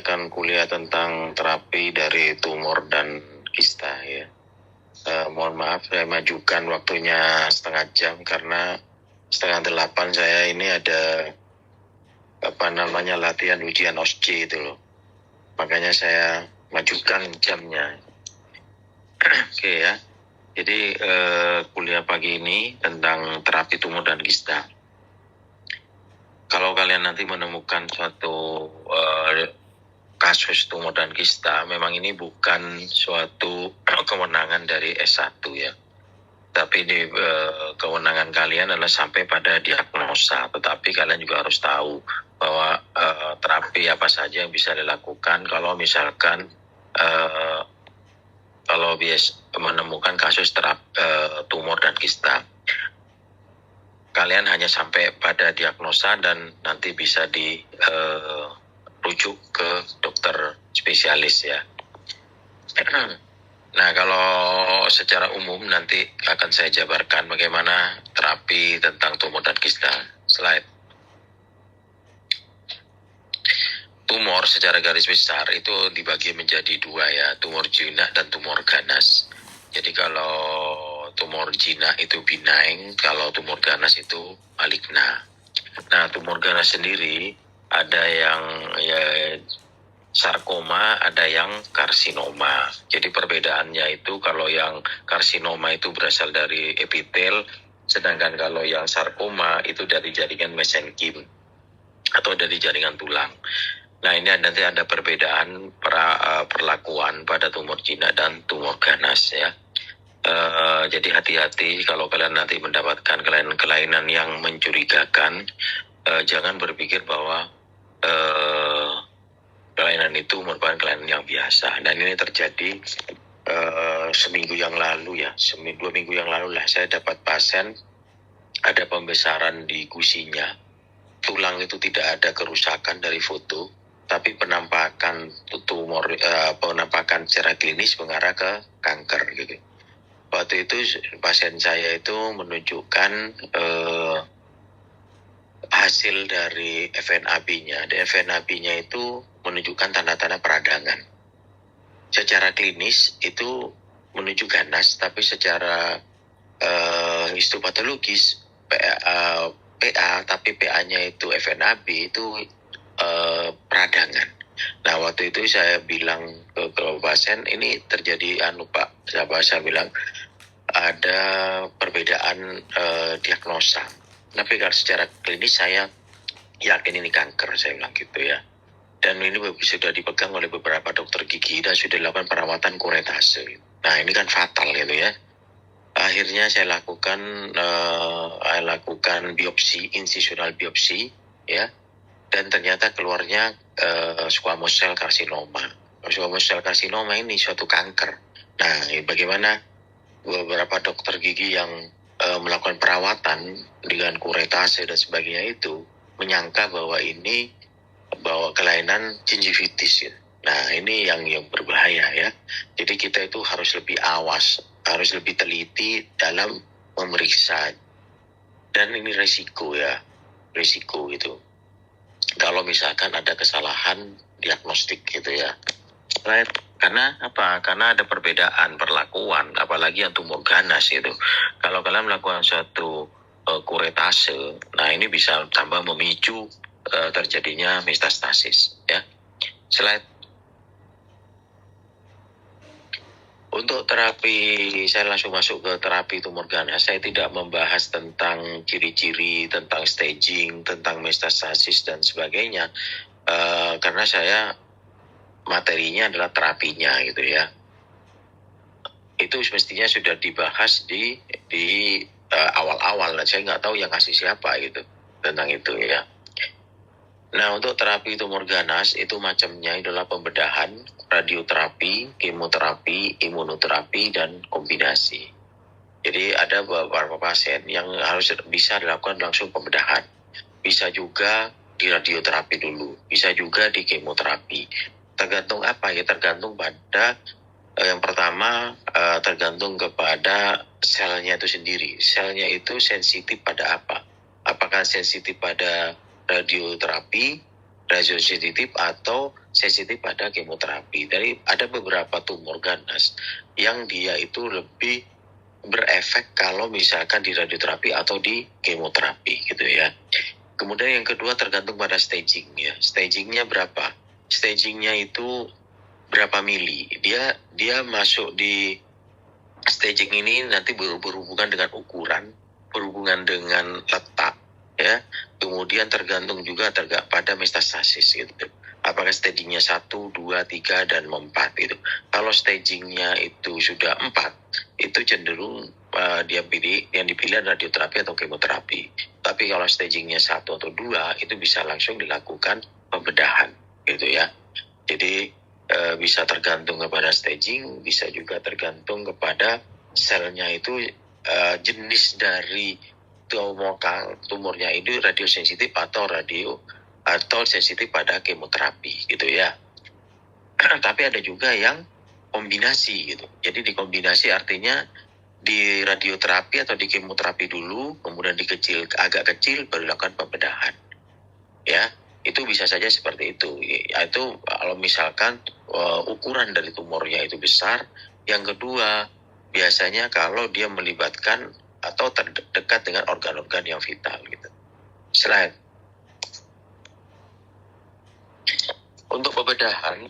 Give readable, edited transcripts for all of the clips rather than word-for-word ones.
akan kuliah tentang terapi dari tumor dan kista ya. Mohon maaf saya majukan waktunya setengah jam karena 7:30 saya ini ada latihan ujian OSCE itu loh. Makanya saya majukan jamnya. Oke ya. Jadi kuliah pagi ini tentang terapi tumor dan kista. Kalau kalian nanti menemukan suatu kasus tumor dan kista, memang ini bukan suatu kewenangan dari S1 ya. Tapi di kewenangan kalian adalah sampai pada diagnosa. Tetapi kalian juga harus tahu bahwa terapi apa saja yang bisa dilakukan kalau misalkan kalau menemukan kasus tumor dan kista. Kalian hanya sampai pada diagnosa dan nanti bisa dirujuk ke dokter spesialis ya. Nah, kalau secara umum nanti akan saya jabarkan bagaimana terapi tentang tumor dan kista. Slide. Tumor secara garis besar itu dibagi menjadi dua ya, tumor jinak dan tumor ganas. Jadi kalau tumor jinak itu benign, kalau tumor ganas itu maligna. Nah, tumor ganas sendiri ada yang ya sarkoma, ada yang karsinoma. Jadi perbedaannya itu kalau yang karsinoma itu berasal dari epitel, sedangkan kalau yang sarkoma itu dari jaringan mesenkim atau dari jaringan tulang. Nah, ini nanti ada perbedaan perlakuan pada tumor jinak dan tumor ganas ya. Jadi hati-hati kalau kalian nanti mendapatkan kelainan-kelainan yang mencurigakan, jangan berpikir bahwa kelainan itu merupakan kelainan yang biasa. Dan ini terjadi seminggu yang lalu ya, 2 minggu yang lalu lah saya dapat pasien ada pembesaran di gusinya. Tulang itu tidak ada kerusakan dari foto, tapi penampakan tumor, penampakan secara klinis mengarah ke kanker gitu. Waktu itu pasien saya itu menunjukkan hasil dari FNAB-nya. Dan FNAB-nya itu menunjukkan tanda-tanda peradangan. Secara klinis itu menuju ganas, tapi secara histopatologis PA, tapi PA-nya itu FNAB itu peradangan. Nah, waktu itu saya bilang ke pasien, ini terjadi Pak, saya bilang ada perbedaan diagnosa. Tapi kalau secara klinis saya yakin ini kanker, saya bilang gitu ya. Dan ini sudah dipegang oleh beberapa dokter gigi dan sudah dilakukan perawatan kuretase. Nah, ini kan fatal gitu ya. Akhirnya saya lakukan biopsi, insisional biopsi ya. Dan ternyata keluarnya squamous cell carcinoma. Squamous cell carcinoma ini suatu kanker. Nah, bagaimana beberapa dokter gigi yang melakukan perawatan dengan kuretase dan sebagainya itu menyangka bahwa ini kelainan gingivitis ya. Nah, ini yang berbahaya ya. Jadi kita itu harus lebih awas, harus lebih teliti dalam memeriksa. Dan ini risiko ya, risiko itu. Kalau misalkan ada kesalahan diagnostik gitu ya. Karena apa? Karena ada perbedaan perlakuan, apalagi yang tumor ganas itu. Kalau kalian melakukan suatu kuretase, nah ini bisa tambah memicu terjadinya metastasis ya. Slide. Untuk terapi, saya langsung masuk ke terapi tumor ganas. Saya tidak membahas tentang ciri-ciri, tentang staging, tentang metastasis dan sebagainya, karena saya materinya adalah terapinya gitu ya. Itu semestinya sudah dibahas di awal-awal. Saya nggak tahu yang ngasih siapa gitu tentang itu ya. Nah, untuk terapi tumor ganas itu macamnya adalah pembedahan, radioterapi, kemoterapi, imunoterapi, dan kombinasi. Jadi ada beberapa pasien yang harus bisa dilakukan langsung pembedahan. Bisa juga di radioterapi dulu, bisa juga di kemoterapi. Tergantung apa ya? Tergantung pada yang pertama tergantung kepada selnya itu sendiri. Selnya itu sensitif pada apa? Apakah sensitif pada radioterapi radiosensitif atau sensitif pada kemoterapi. Dari ada beberapa tumor ganas yang dia itu lebih berefek kalau misalkan di radioterapi atau di kemoterapi gitu ya. Kemudian yang kedua tergantung pada staging ya. Stagingnya berapa? Stagingnya itu berapa mili? Dia masuk di staging ini nanti berhubungan dengan ukuran, berhubungan dengan letak ya. Kemudian tergantung juga pada metastasis gitu. Apakah stagingnya 1, 2, 3, dan 4 gitu. Kalau stagingnya itu sudah 4, itu cenderung yang dipilih radioterapi atau kemoterapi. Tapi kalau stagingnya 1 atau 2, itu bisa langsung dilakukan pembedahan gitu ya. Jadi bisa tergantung kepada staging, bisa juga tergantung kepada selnya itu jenis dari tumornya itu radiosensitif atau sensitif pada kemoterapi gitu ya. Tapi ada juga yang kombinasi gitu. Jadi dikombinasi artinya di radioterapi atau di kemoterapi dulu, kemudian agak kecil baru dilakukan pembedahan. Ya, itu bisa saja seperti itu. Yaitu kalau misalkan ukuran dari tumornya itu besar. Yang kedua, biasanya kalau dia melibatkan atau terdekat dengan organ-organ yang vital gitu. Slide. Untuk pembedahan,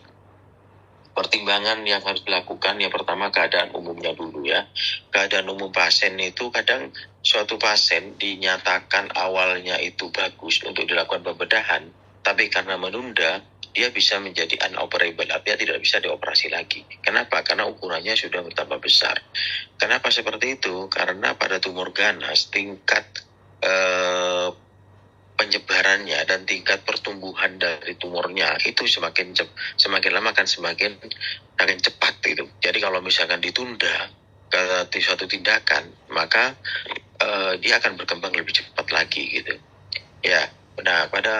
pertimbangan yang harus dilakukan yang pertama keadaan umumnya dulu ya. Keadaan umum pasien itu kadang suatu pasien dinyatakan awalnya itu bagus untuk dilakukan pembedahan, tapi karena menunda dia bisa menjadi inoperable, artinya tidak bisa dioperasi lagi. Kenapa? Karena ukurannya sudah bertambah besar. Kenapa seperti itu? Karena pada tumor ganas tingkat penyebarannya dan tingkat pertumbuhan dari tumornya itu semakin lama akan semakin cepat gitu. Jadi kalau misalkan ditunda ke suatu tindakan, maka dia akan berkembang lebih cepat lagi gitu. Ya, nah pada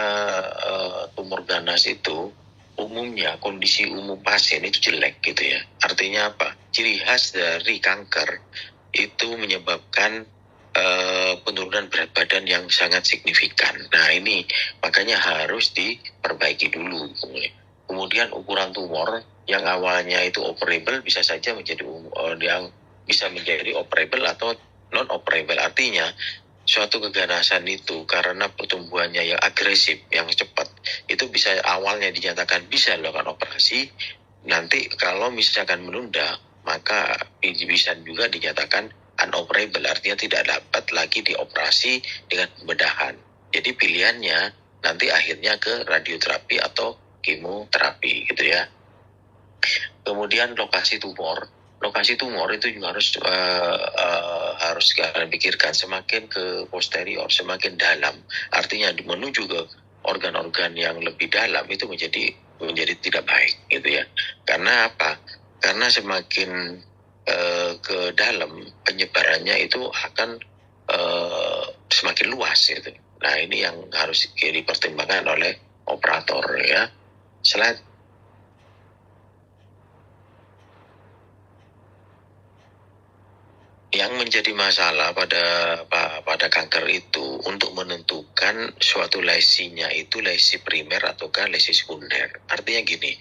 tumor ganas itu umumnya kondisi umum pasien itu jelek gitu ya. Artinya apa? Ciri khas dari kanker itu menyebabkan penurunan berat badan yang sangat signifikan. Nah ini makanya harus diperbaiki dulu. Kemudian ukuran tumor yang awalnya itu operable bisa saja menjadi yang bisa menjadi operable atau non operable. Artinya suatu keganasan itu karena pertumbuhannya yang agresif, yang cepat, itu bisa awalnya dinyatakan bisa dilakukan operasi. Nanti kalau misalkan menunda, maka bisa juga dinyatakan unoperable, artinya tidak dapat lagi dioperasi dengan pembedahan. Jadi pilihannya nanti akhirnya ke radioterapi atau kemoterapi gitu ya. Kemudian lokasi tumor itu juga harus kalian pikirkan. Semakin ke posterior, semakin dalam, artinya menuju ke organ-organ yang lebih dalam itu menjadi tidak baik gitu ya. Karena apa? Karena semakin ke dalam penyebarannya itu akan semakin luas gitu. Nah ini yang harus dipertimbangkan oleh operator ya. Slide. Yang menjadi masalah pada kanker itu untuk menentukan suatu lesinya itu lesi primer ataukah lesi sekunder. Artinya gini,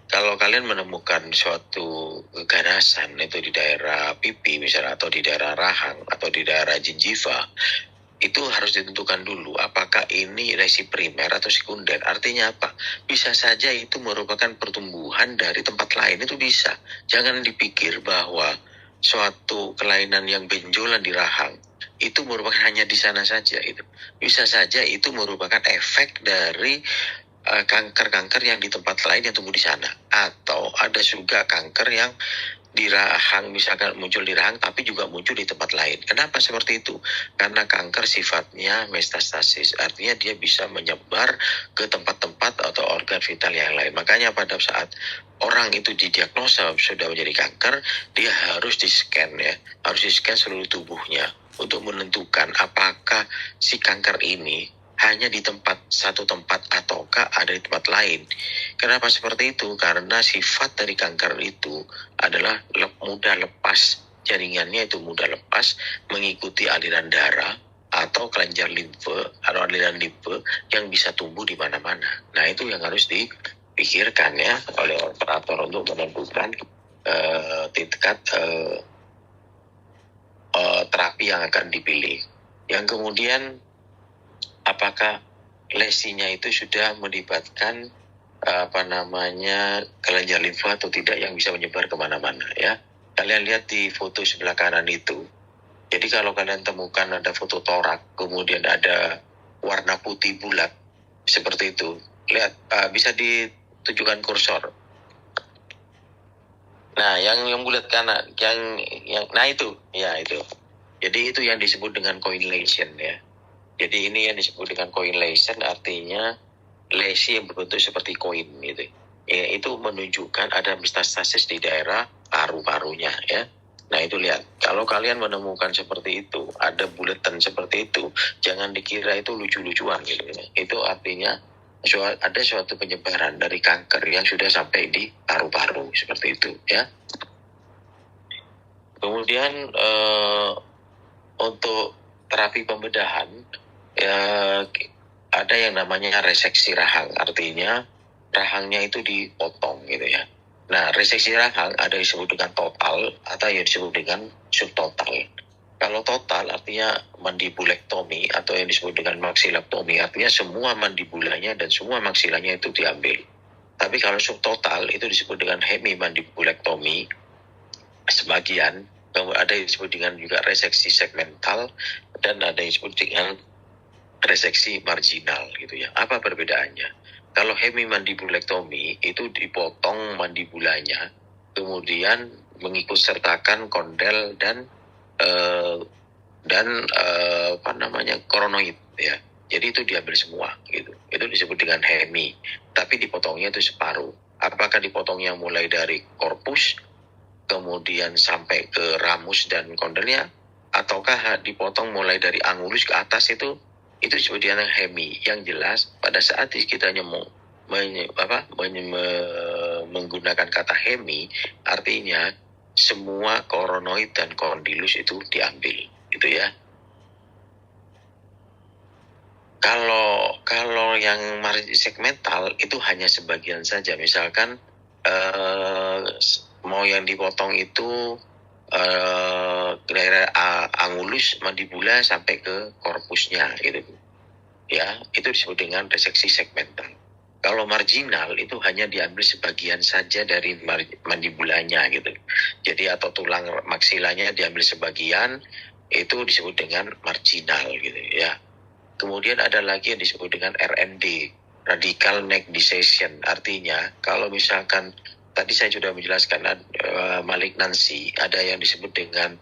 kalau kalian menemukan suatu keganasan itu di daerah pipi misalnya, atau di daerah rahang, atau di daerah gingiva, itu harus ditentukan dulu apakah ini lesi primer atau sekunder. Artinya apa? Bisa saja itu merupakan pertumbuhan dari tempat lain, itu bisa. Jangan dipikir bahwa suatu kelainan yang benjolan di rahang itu merupakan hanya di sana saja. Itu bisa saja itu merupakan efek dari kanker-kanker yang di tempat lain yang tumbuh di sana, atau ada juga kanker yang di rahang, misalkan muncul di rahang tapi juga muncul di tempat lain. Kenapa seperti itu? Karena kanker sifatnya metastasis, artinya dia bisa menyebar ke tempat-tempat atau organ vital yang lain. Makanya pada saat orang itu didiagnosa sudah menjadi kanker, dia harus di-scan ya, harus di-scan seluruh tubuhnya untuk menentukan apakah si kanker ini hanya di satu tempat ataukah ada di tempat lain. Kenapa seperti itu? Karena sifat dari kanker itu adalah mudah lepas, jaringannya itu mudah lepas mengikuti aliran darah atau kelenjar limfe atau aliran limfe yang bisa tumbuh di mana-mana. Nah, itu yang harus dipikirkan ya oleh operator untuk menentukan tingkat terapi yang akan dipilih. Yang kemudian, apakah lesinya itu sudah melibatkan kelenjar limfa atau tidak yang bisa menyebar kemana-mana ya. Kalian lihat di foto sebelah kanan itu. Jadi kalau kalian temukan ada foto torak, kemudian ada warna putih bulat seperti itu, lihat bisa ditunjukkan kursor. Nah, yang bulat kanan, nah itu, ya itu. Jadi itu yang disebut dengan coin lesion ya. Jadi ini yang disebut dengan coin lesion, artinya lesi yang berbentuk seperti koin gitu. Ya, itu menunjukkan ada metastasis di daerah paru-parunya ya. Nah, itu lihat, kalau kalian menemukan seperti itu, ada buletan seperti itu, jangan dikira itu lucu-lucuan gitu. Itu artinya ada suatu penyebaran dari kanker yang sudah sampai di paru-paru seperti itu ya. Kemudian untuk terapi pembedahan ya, ada yang namanya reseksi rahang, artinya rahangnya itu dipotong gitu ya. Nah, reseksi rahang ada yang disebut dengan total atau yang disebut dengan subtotal. Kalau total artinya mandibulektomi atau yang disebut dengan maksilektomi, artinya semua mandibulanya dan semua maksilanya itu diambil. Tapi kalau subtotal itu disebut dengan hemimandibulektomi sebagian, ada yang disebut dengan juga reseksi segmental dan ada yang disebut dengan reseksi marginal gitu ya. Apa perbedaannya? Kalau hemimandibulektomi itu dipotong mandibulanya, kemudian mengikut sertakan kondel dan koronoid ya. Jadi itu diambil semua gitu. Itu disebut dengan hemi. Tapi dipotongnya itu separuh. Apakah dipotongnya mulai dari korpus, kemudian sampai ke ramus dan kondelnya, ataukah dipotong mulai dari angulus ke atas itu disebut dengan hemi. Yang jelas pada saat kita menggunakan kata hemi, artinya semua koronoid dan kondilus itu diambil gitu ya. Kalau yang segmental itu hanya sebagian saja, misalkan mau yang dipotong itu daerah angulus mandibula sampai ke korpusnya gitu ya, itu disebut dengan reseksi segmental. Kalau marginal itu hanya diambil sebagian saja dari mandibulanya gitu, jadi atau tulang maksilanya diambil sebagian, itu disebut dengan marginal gitu ya. Kemudian ada lagi yang disebut dengan RND, radical neck dissection, artinya kalau misalkan tadi saya sudah menjelaskan malignansi, ada yang disebut dengan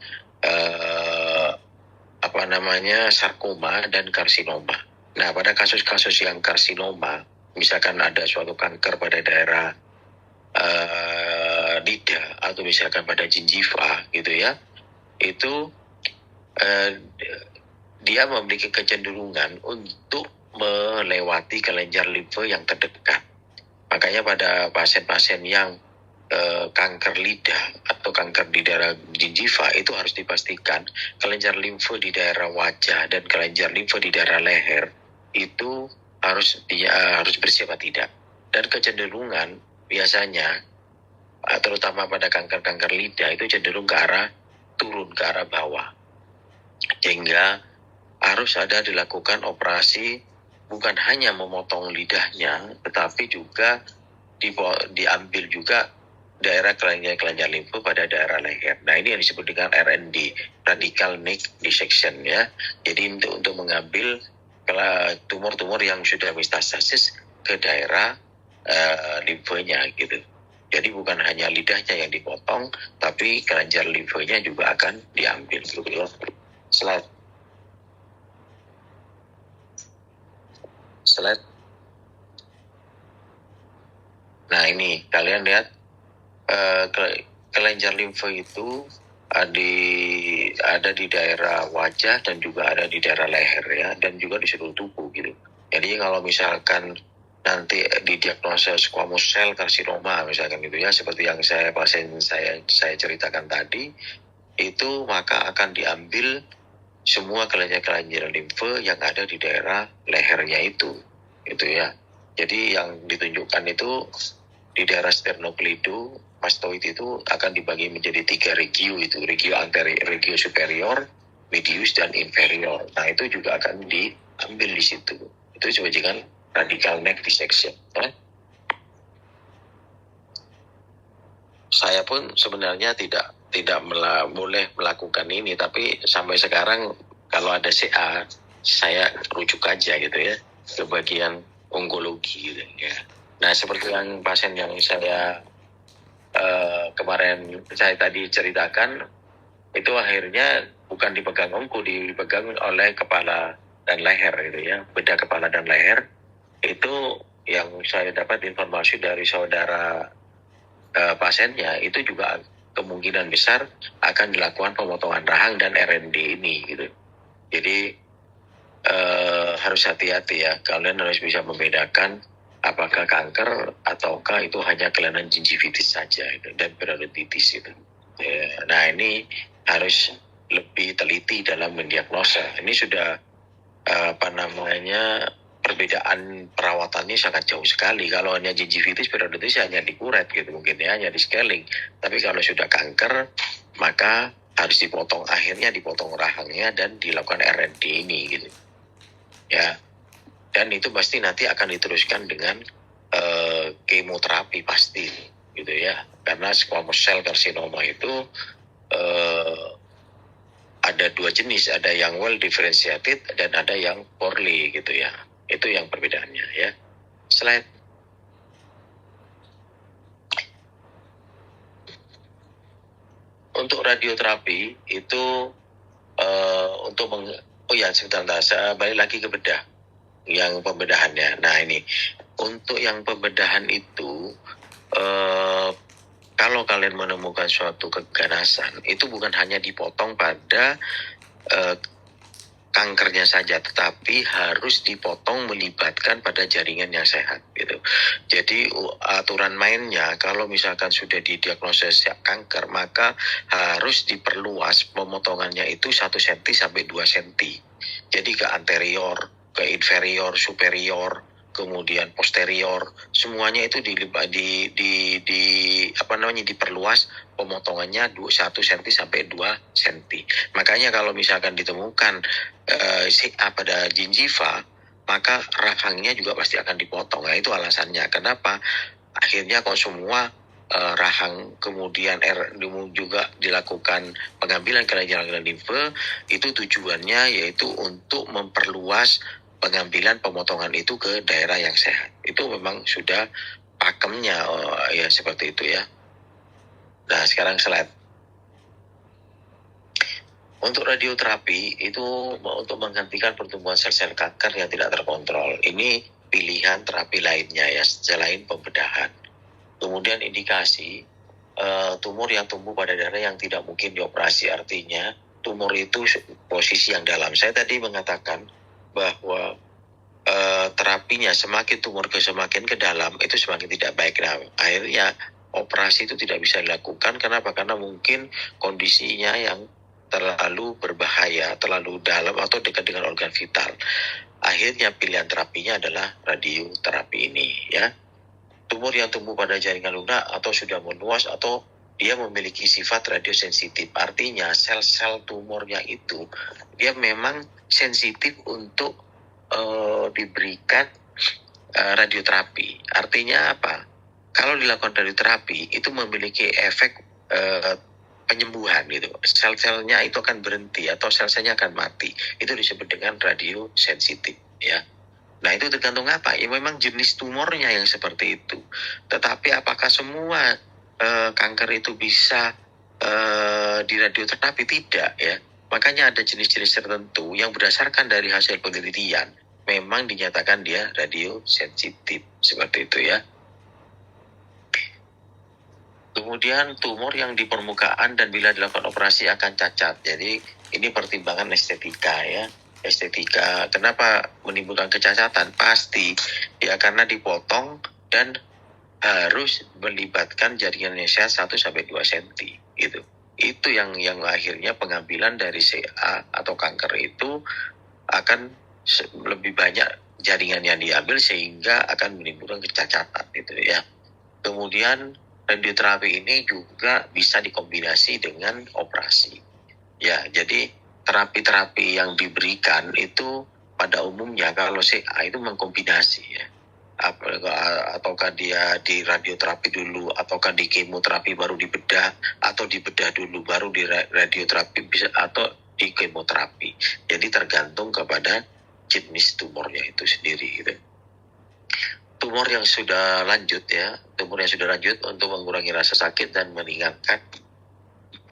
sarkoma dan karsinoma. Nah, pada kasus-kasus yang karsinoma, misalkan ada suatu kanker pada daerah lidah atau misalkan pada gingiva gitu ya, itu dia memiliki kecenderungan untuk melewati kelenjar limfe yang terdekat. Makanya pada pasien-pasien yang kanker lidah atau kanker di daerah gingiva itu harus dipastikan kelenjar limfe di daerah wajah dan kelenjar limfe di daerah leher itu harus bersih atau tidak. Dan kecenderungan biasanya terutama pada kanker-kanker lidah itu cenderung ke arah turun, ke arah bawah. Sehingga harus ada dilakukan operasi, bukan hanya memotong lidahnya, tetapi juga diambil juga daerah kelenjar limfe pada daerah leher. Nah, ini yang disebut dengan RND, radical neck dissection ya. Jadi untuk mengambil tumor-tumor yang sudah metastasis ke daerah limfenya gitu. Jadi bukan hanya lidahnya yang dipotong, tapi kelenjar limfenya juga akan diambil gitu ya. Slide. Nah, ini kalian lihat kelenjar limfe itu ada di daerah wajah dan juga ada di daerah leher ya, dan juga di seluruh tubuh gitu. Jadi kalau misalkan nanti didiagnosa squamous cell carcinoma misalkan gitu ya, seperti yang pasien saya ceritakan tadi, itu maka akan diambil semua kelenjar limfe yang ada di daerah lehernya itu ya. Jadi yang ditunjukkan itu di daerah sternocleido mastoid itu akan dibagi menjadi 3 regio itu, regio anterior, regio superior, medius dan inferior. Nah itu juga akan diambil di situ. Itu sebagai dengan radical neck dissection. Ya. Saya pun sebenarnya tidak boleh melakukan ini, tapi sampai sekarang kalau ada CA saya rujuk aja gitu ya ke bagian onkologi gitu ya. Nah seperti yang pasien yang saya kemarin saya tadi ceritakan itu akhirnya bukan dipegang onko, dipegang oleh kepala dan leher gitu ya, beda kepala dan leher. Itu yang saya dapat informasi dari saudara pasiennya itu juga kemungkinan besar akan dilakukan pemotongan rahang dan RND ini gitu. Jadi harus hati-hati ya, kalian harus bisa membedakan apakah kanker ataukah itu hanya kelainan gingivitis saja gitu, dan periodontitis itu. Ya, nah ini harus lebih teliti dalam mendiagnosa. Ini sudah perbedaan perawatannya sangat jauh sekali. Kalau hanya gingivitis, periodontitis hanya dikuret gitu, mungkin ya, hanya di scaling. Tapi kalau sudah kanker, maka harus dipotong, akhirnya dipotong rahangnya dan dilakukan RND ini gitu. Ya. Dan itu pasti nanti akan diteruskan dengan kemoterapi pasti gitu ya. Karena squamous cell carcinoma itu ada 2 jenis, ada yang well differentiated dan ada yang poorly gitu ya. Itu yang perbedaannya ya. Slide. Untuk radioterapi itu sebentar, saya balik lagi ke bedah yang pembedahannya. Nah ini untuk yang pembedahan itu kalau kalian menemukan suatu keganasan itu bukan hanya dipotong pada kankernya saja, tetapi harus dipotong melibatkan pada jaringan yang sehat gitu. Jadi aturan mainnya kalau misalkan sudah didiagnosis kanker, maka harus diperluas pemotongannya itu 1 cm sampai 2 cm. Jadi ke anterior, ke inferior, superior, kemudian posterior, semuanya itu diperluas pemotongannya 1 cm sampai 2 cm. Makanya kalau misalkan ditemukan CA pada gingiva, maka rahangnya juga pasti akan dipotong. Nah itu alasannya kenapa akhirnya kok semua rahang kemudian juga dilakukan pengambilan kelenjar limfe, itu tujuannya yaitu untuk memperluas pengambilan pemotongan itu ke daerah yang sehat. Itu memang sudah pakemnya ya seperti itu ya. Nah sekarang slide. Untuk radioterapi itu untuk menghentikan pertumbuhan sel-sel kanker yang tidak terkontrol. Ini pilihan terapi lainnya ya selain pembedahan. Kemudian indikasi tumor yang tumbuh pada daerah yang tidak mungkin dioperasi, artinya tumor itu posisi yang dalam. Saya tadi mengatakan bahwa terapinya semakin tumor semakin ke dalam itu semakin tidak baik. Nah, akhirnya operasi itu tidak bisa dilakukan. Kenapa? Karena mungkin kondisinya yang terlalu berbahaya, terlalu dalam atau dekat dengan organ vital. Akhirnya pilihan terapinya adalah radioterapi ini ya. Tumor yang tumbuh pada jaringan lunak atau sudah meluas atau dia memiliki sifat radiosensitif. Artinya sel-sel tumornya itu dia memang sensitif untuk diberikan radioterapi. Artinya apa? Kalau dilakukan radioterapi itu memiliki efek penyembuhan gitu. Sel-selnya itu akan berhenti atau sel-selnya akan mati. Itu disebut dengan radiosensitif ya. Nah itu tergantung apa? Ya memang jenis tumornya yang seperti itu. Tetapi apakah semua kanker itu bisa di radioterapi? Tidak ya. Makanya ada jenis-jenis tertentu yang berdasarkan dari hasil penelitian memang dinyatakan dia radiosensitif seperti itu ya. Kemudian tumor yang di permukaan dan bila dilakukan operasi akan cacat. Jadi ini pertimbangan estetika ya. Estetika, kenapa menimbulkan kecacatan? Pasti ya karena dipotong dan harus melibatkan jaringan yang sehat 1 sampai 2 cm gitu. itu yang akhirnya pengambilan dari CA atau kanker itu akan lebih banyak jaringan yang diambil sehingga akan menimbulkan kecacatan gitu ya. Kemudian radioterapi ini juga bisa dikombinasi dengan operasi. Ya, jadi terapi-terapi yang diberikan itu pada umumnya kalau CA itu mengkombinasi ya. Ataukah dia di radioterapi dulu, ataukah di kemoterapi baru dibedah, atau dibedah dulu baru di radioterapi bisa, atau di kemoterapi. Jadi tergantung kepada jenis tumornya itu sendiri gitu. Tumor yang sudah lanjut untuk mengurangi rasa sakit dan meringankan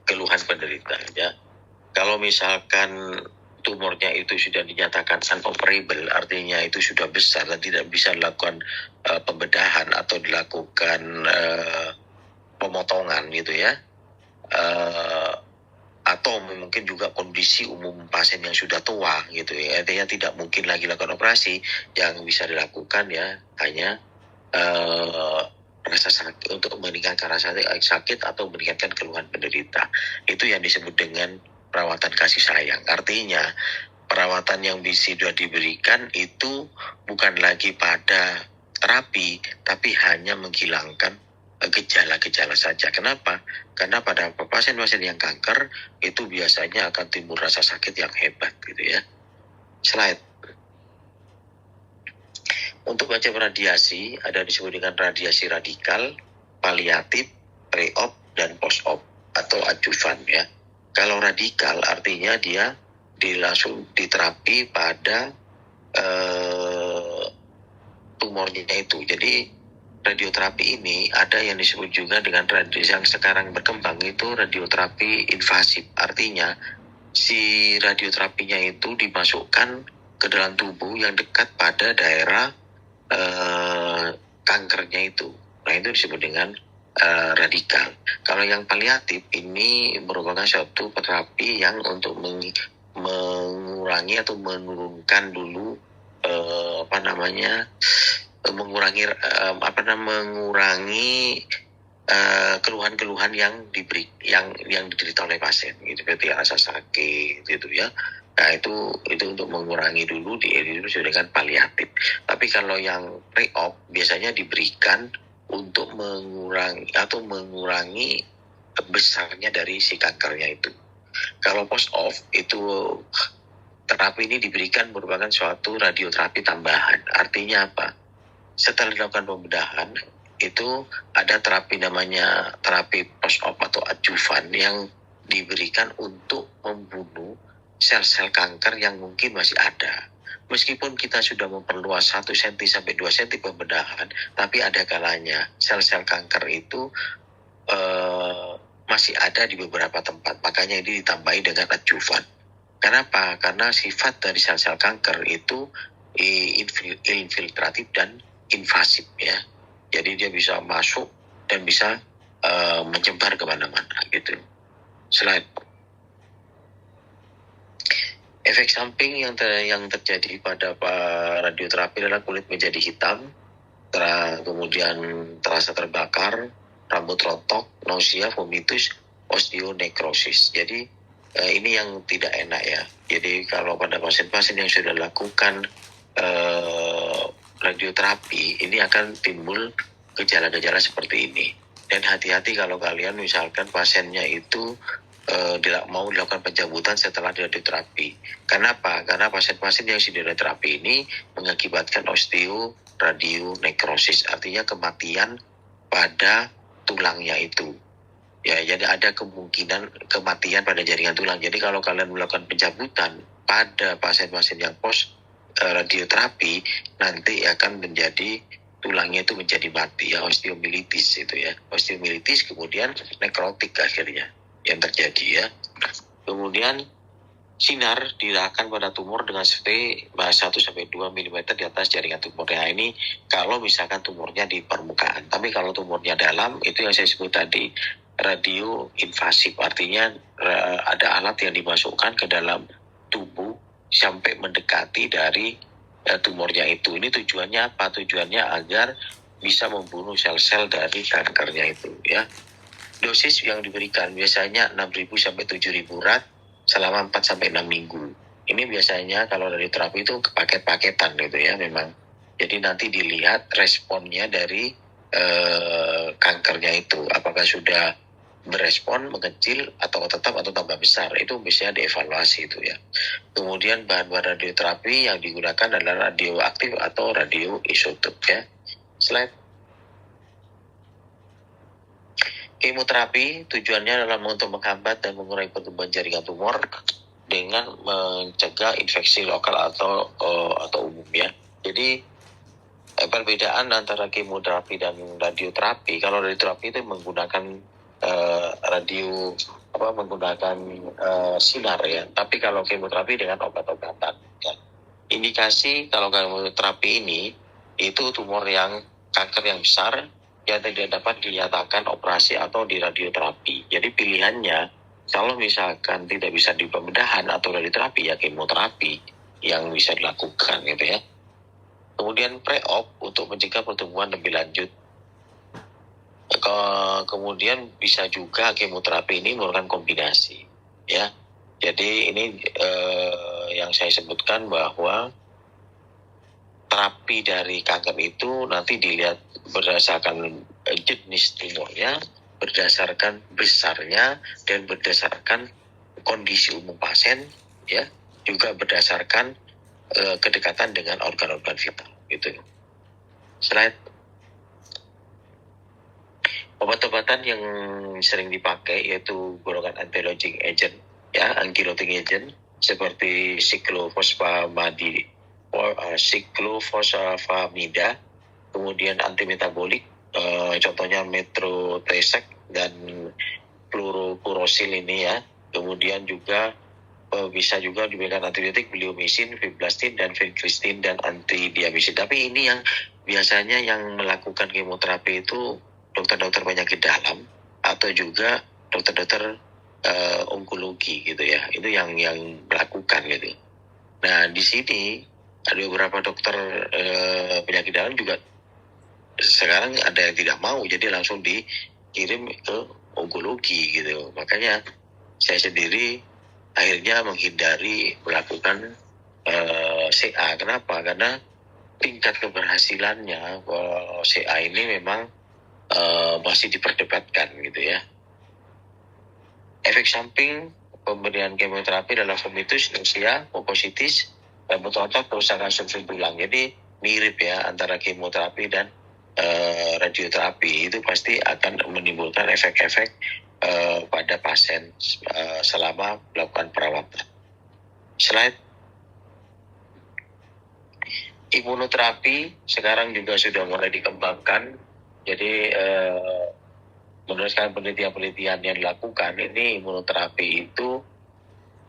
keluhan penderita ya. Kalau misalkan tumornya itu sudah dinyatakan unoperable, artinya itu sudah besar dan tidak bisa dilakukan pembedahan atau dilakukan pemotongan gitu ya, atau mungkin juga kondisi umum pasien yang sudah tua gitu ya, artinya tidak mungkin lagi lakukan operasi, yang bisa dilakukan ya hanya rasa sakit, untuk meningkatkan rasa sakit atau meningkatkan keluhan penderita. Itu yang disebut dengan perawatan kasih sayang. Artinya perawatan yang sudah diberikan itu bukan lagi pada terapi, tapi hanya menghilangkan gejala-gejala saja. Kenapa? Karena pada pasien-pasien yang kanker itu biasanya akan timbul rasa sakit yang hebat gitu ya. Slide. Untuk macam radiasi ada disebut dengan radiasi radikal, paliatif, pre-op, dan post-op atau adjuvan ya. Kalau radikal artinya dia langsung diterapi pada tumornya itu. Jadi radioterapi ini ada yang disebut juga dengan yang sekarang berkembang itu radioterapi invasif. Artinya si radioterapinya itu dimasukkan ke dalam tubuh yang dekat pada daerah kankernya itu. Nah itu disebut dengan radikal. Kalau yang paliatif ini merupakan suatu terapi yang untuk mengurangi atau menurunkan dulu mengurangi keluhan-keluhan yang diderita oleh pasien gitu, seperti rasa sakit gitu ya. Nah itu untuk mengurangi dulu disebut dengan paliatif. Tapi kalau yang pre-op biasanya diberikan untuk mengurangi besarnya dari si kankernya itu. Kalau post-op itu terapi ini diberikan merupakan suatu radioterapi tambahan. Artinya apa? Setelah dilakukan pembedahan itu ada terapi namanya terapi post-op atau adjuvan yang diberikan untuk membunuh sel-sel kanker yang mungkin masih ada. Meskipun kita sudah memperluas 1 cm sampai 2 cm pembedahan, tapi ada kalanya sel-sel kanker itu masih ada di beberapa tempat. Makanya ini ditambahi dengan adjuvan. Kenapa? Karena sifat dari sel-sel kanker itu infiltratif dan invasif ya. Jadi dia bisa masuk dan bisa menyebar kemana-mana gitu. Slide. Efek samping yang terjadi pada radioterapi adalah kulit menjadi hitam, kemudian terasa terbakar, rambut rontok, nausea, vomitus, osteonekrosis. Jadi ini yang tidak enak ya. Jadi kalau pada pasien-pasien yang sudah lakukan radioterapi, ini akan timbul gejala-gejala seperti ini. Dan hati-hati kalau kalian misalkan pasiennya itu mau dilakukan pencabutan setelah radioterapi. Kenapa? Karena pasien-pasien yang sudah radioterapi ini mengakibatkan osteoradionekrosis, artinya kematian pada tulangnya itu. Ya, jadi ada kemungkinan kematian pada jaringan tulang. Jadi kalau kalian melakukan pencabutan pada pasien-pasien yang post radioterapi, nanti akan menjadi tulangnya itu menjadi mati ya, osteomilitis itu ya. Osteomilitis kemudian nekrotik akhirnya yang terjadi ya. Kemudian sinar diarahkan pada tumor dengan survei 1-2 mm di atas jaringan tumornya. Ini kalau misalkan tumornya di permukaan. Tapi kalau tumornya dalam, itu yang saya sebut tadi radio invasif. Artinya ada alat yang dimasukkan ke dalam tubuh sampai mendekati dari tumornya itu. Ini tujuannya apa? Tujuannya agar bisa membunuh sel-sel dari kankernya itu ya. Dosis yang diberikan biasanya 6.000 sampai 7.000 rad selama 4 sampai 6 minggu. Ini biasanya kalau radioterapi itu paket-paketan gitu ya memang. Jadi nanti dilihat responnya dari kankernya itu. Apakah sudah berespon, mengecil, atau tetap atau tambah besar. Itu biasanya dievaluasi itu ya. Kemudian bahan-bahan radioterapi yang digunakan adalah radioaktif atau radioisotop ya. Slide. Kemoterapi tujuannya adalah untuk menghambat dan mengurangi pertumbuhan jaringan tumor dengan mencegah infeksi lokal atau umum ya. Jadi perbedaan antara kemoterapi dan radioterapi, kalau radioterapi itu menggunakan menggunakan sinar ya. Tapi kalau kemoterapi dengan obat-obatan ya. Indikasi kalau kemoterapi ini itu tumor yang kanker yang besar yang tidak dapat dinyatakan operasi atau di radioterapi. Jadi pilihannya kalau misalkan tidak bisa di pembedahan atau radioterapi ya kemoterapi yang bisa dilakukan gitu ya. Kemudian pre-op untuk mencegah pertumbuhan lebih lanjut. Kemudian bisa juga kemoterapi ini merupakan kombinasi ya. Jadi ini yang saya sebutkan bahwa terapi dari kanker itu nanti dilihat berdasarkan jenis tumornya, berdasarkan besarnya, dan berdasarkan kondisi umum pasien, ya, juga berdasarkan kedekatan dengan organ-organ vital, gitu. Slide. Obat-obatan yang sering dipakai yaitu golongan anti-aging agent, ya, anti-aging agent seperti siklofosfamida, kemudian antimetabolik, contohnya metronidazole dan fluorouracil ini ya. Kemudian juga bisa juga diberikan antibiotik bleomycin, vinblastine dan vincristin dan antidiabetes. Tapi ini yang biasanya yang melakukan kemoterapi itu dokter-dokter penyakit dalam atau juga dokter-dokter onkologi gitu ya. Itu yang melakukan gitu. Nah, di sini ada beberapa dokter penyakit dalam juga sekarang ada yang tidak mau, jadi langsung dikirim ke onkologi gitu. Makanya saya sendiri akhirnya menghindari melakukan CA. Kenapa? Karena tingkat keberhasilannya CA ini memang masih diperdebatkan gitu ya. Efek samping pemberian kemoterapi adalah vomitus, nausea, mucositis, dan otot kerusakan struktur tulang. Jadi mirip ya antara kemoterapi dan radioterapi. Itu pasti akan menimbulkan efek-efek pada pasien selama melakukan perawatan. Slide. Imunoterapi sekarang juga sudah mulai dikembangkan. Jadi menurut penelitian-penelitian yang dilakukan, ini imunoterapi itu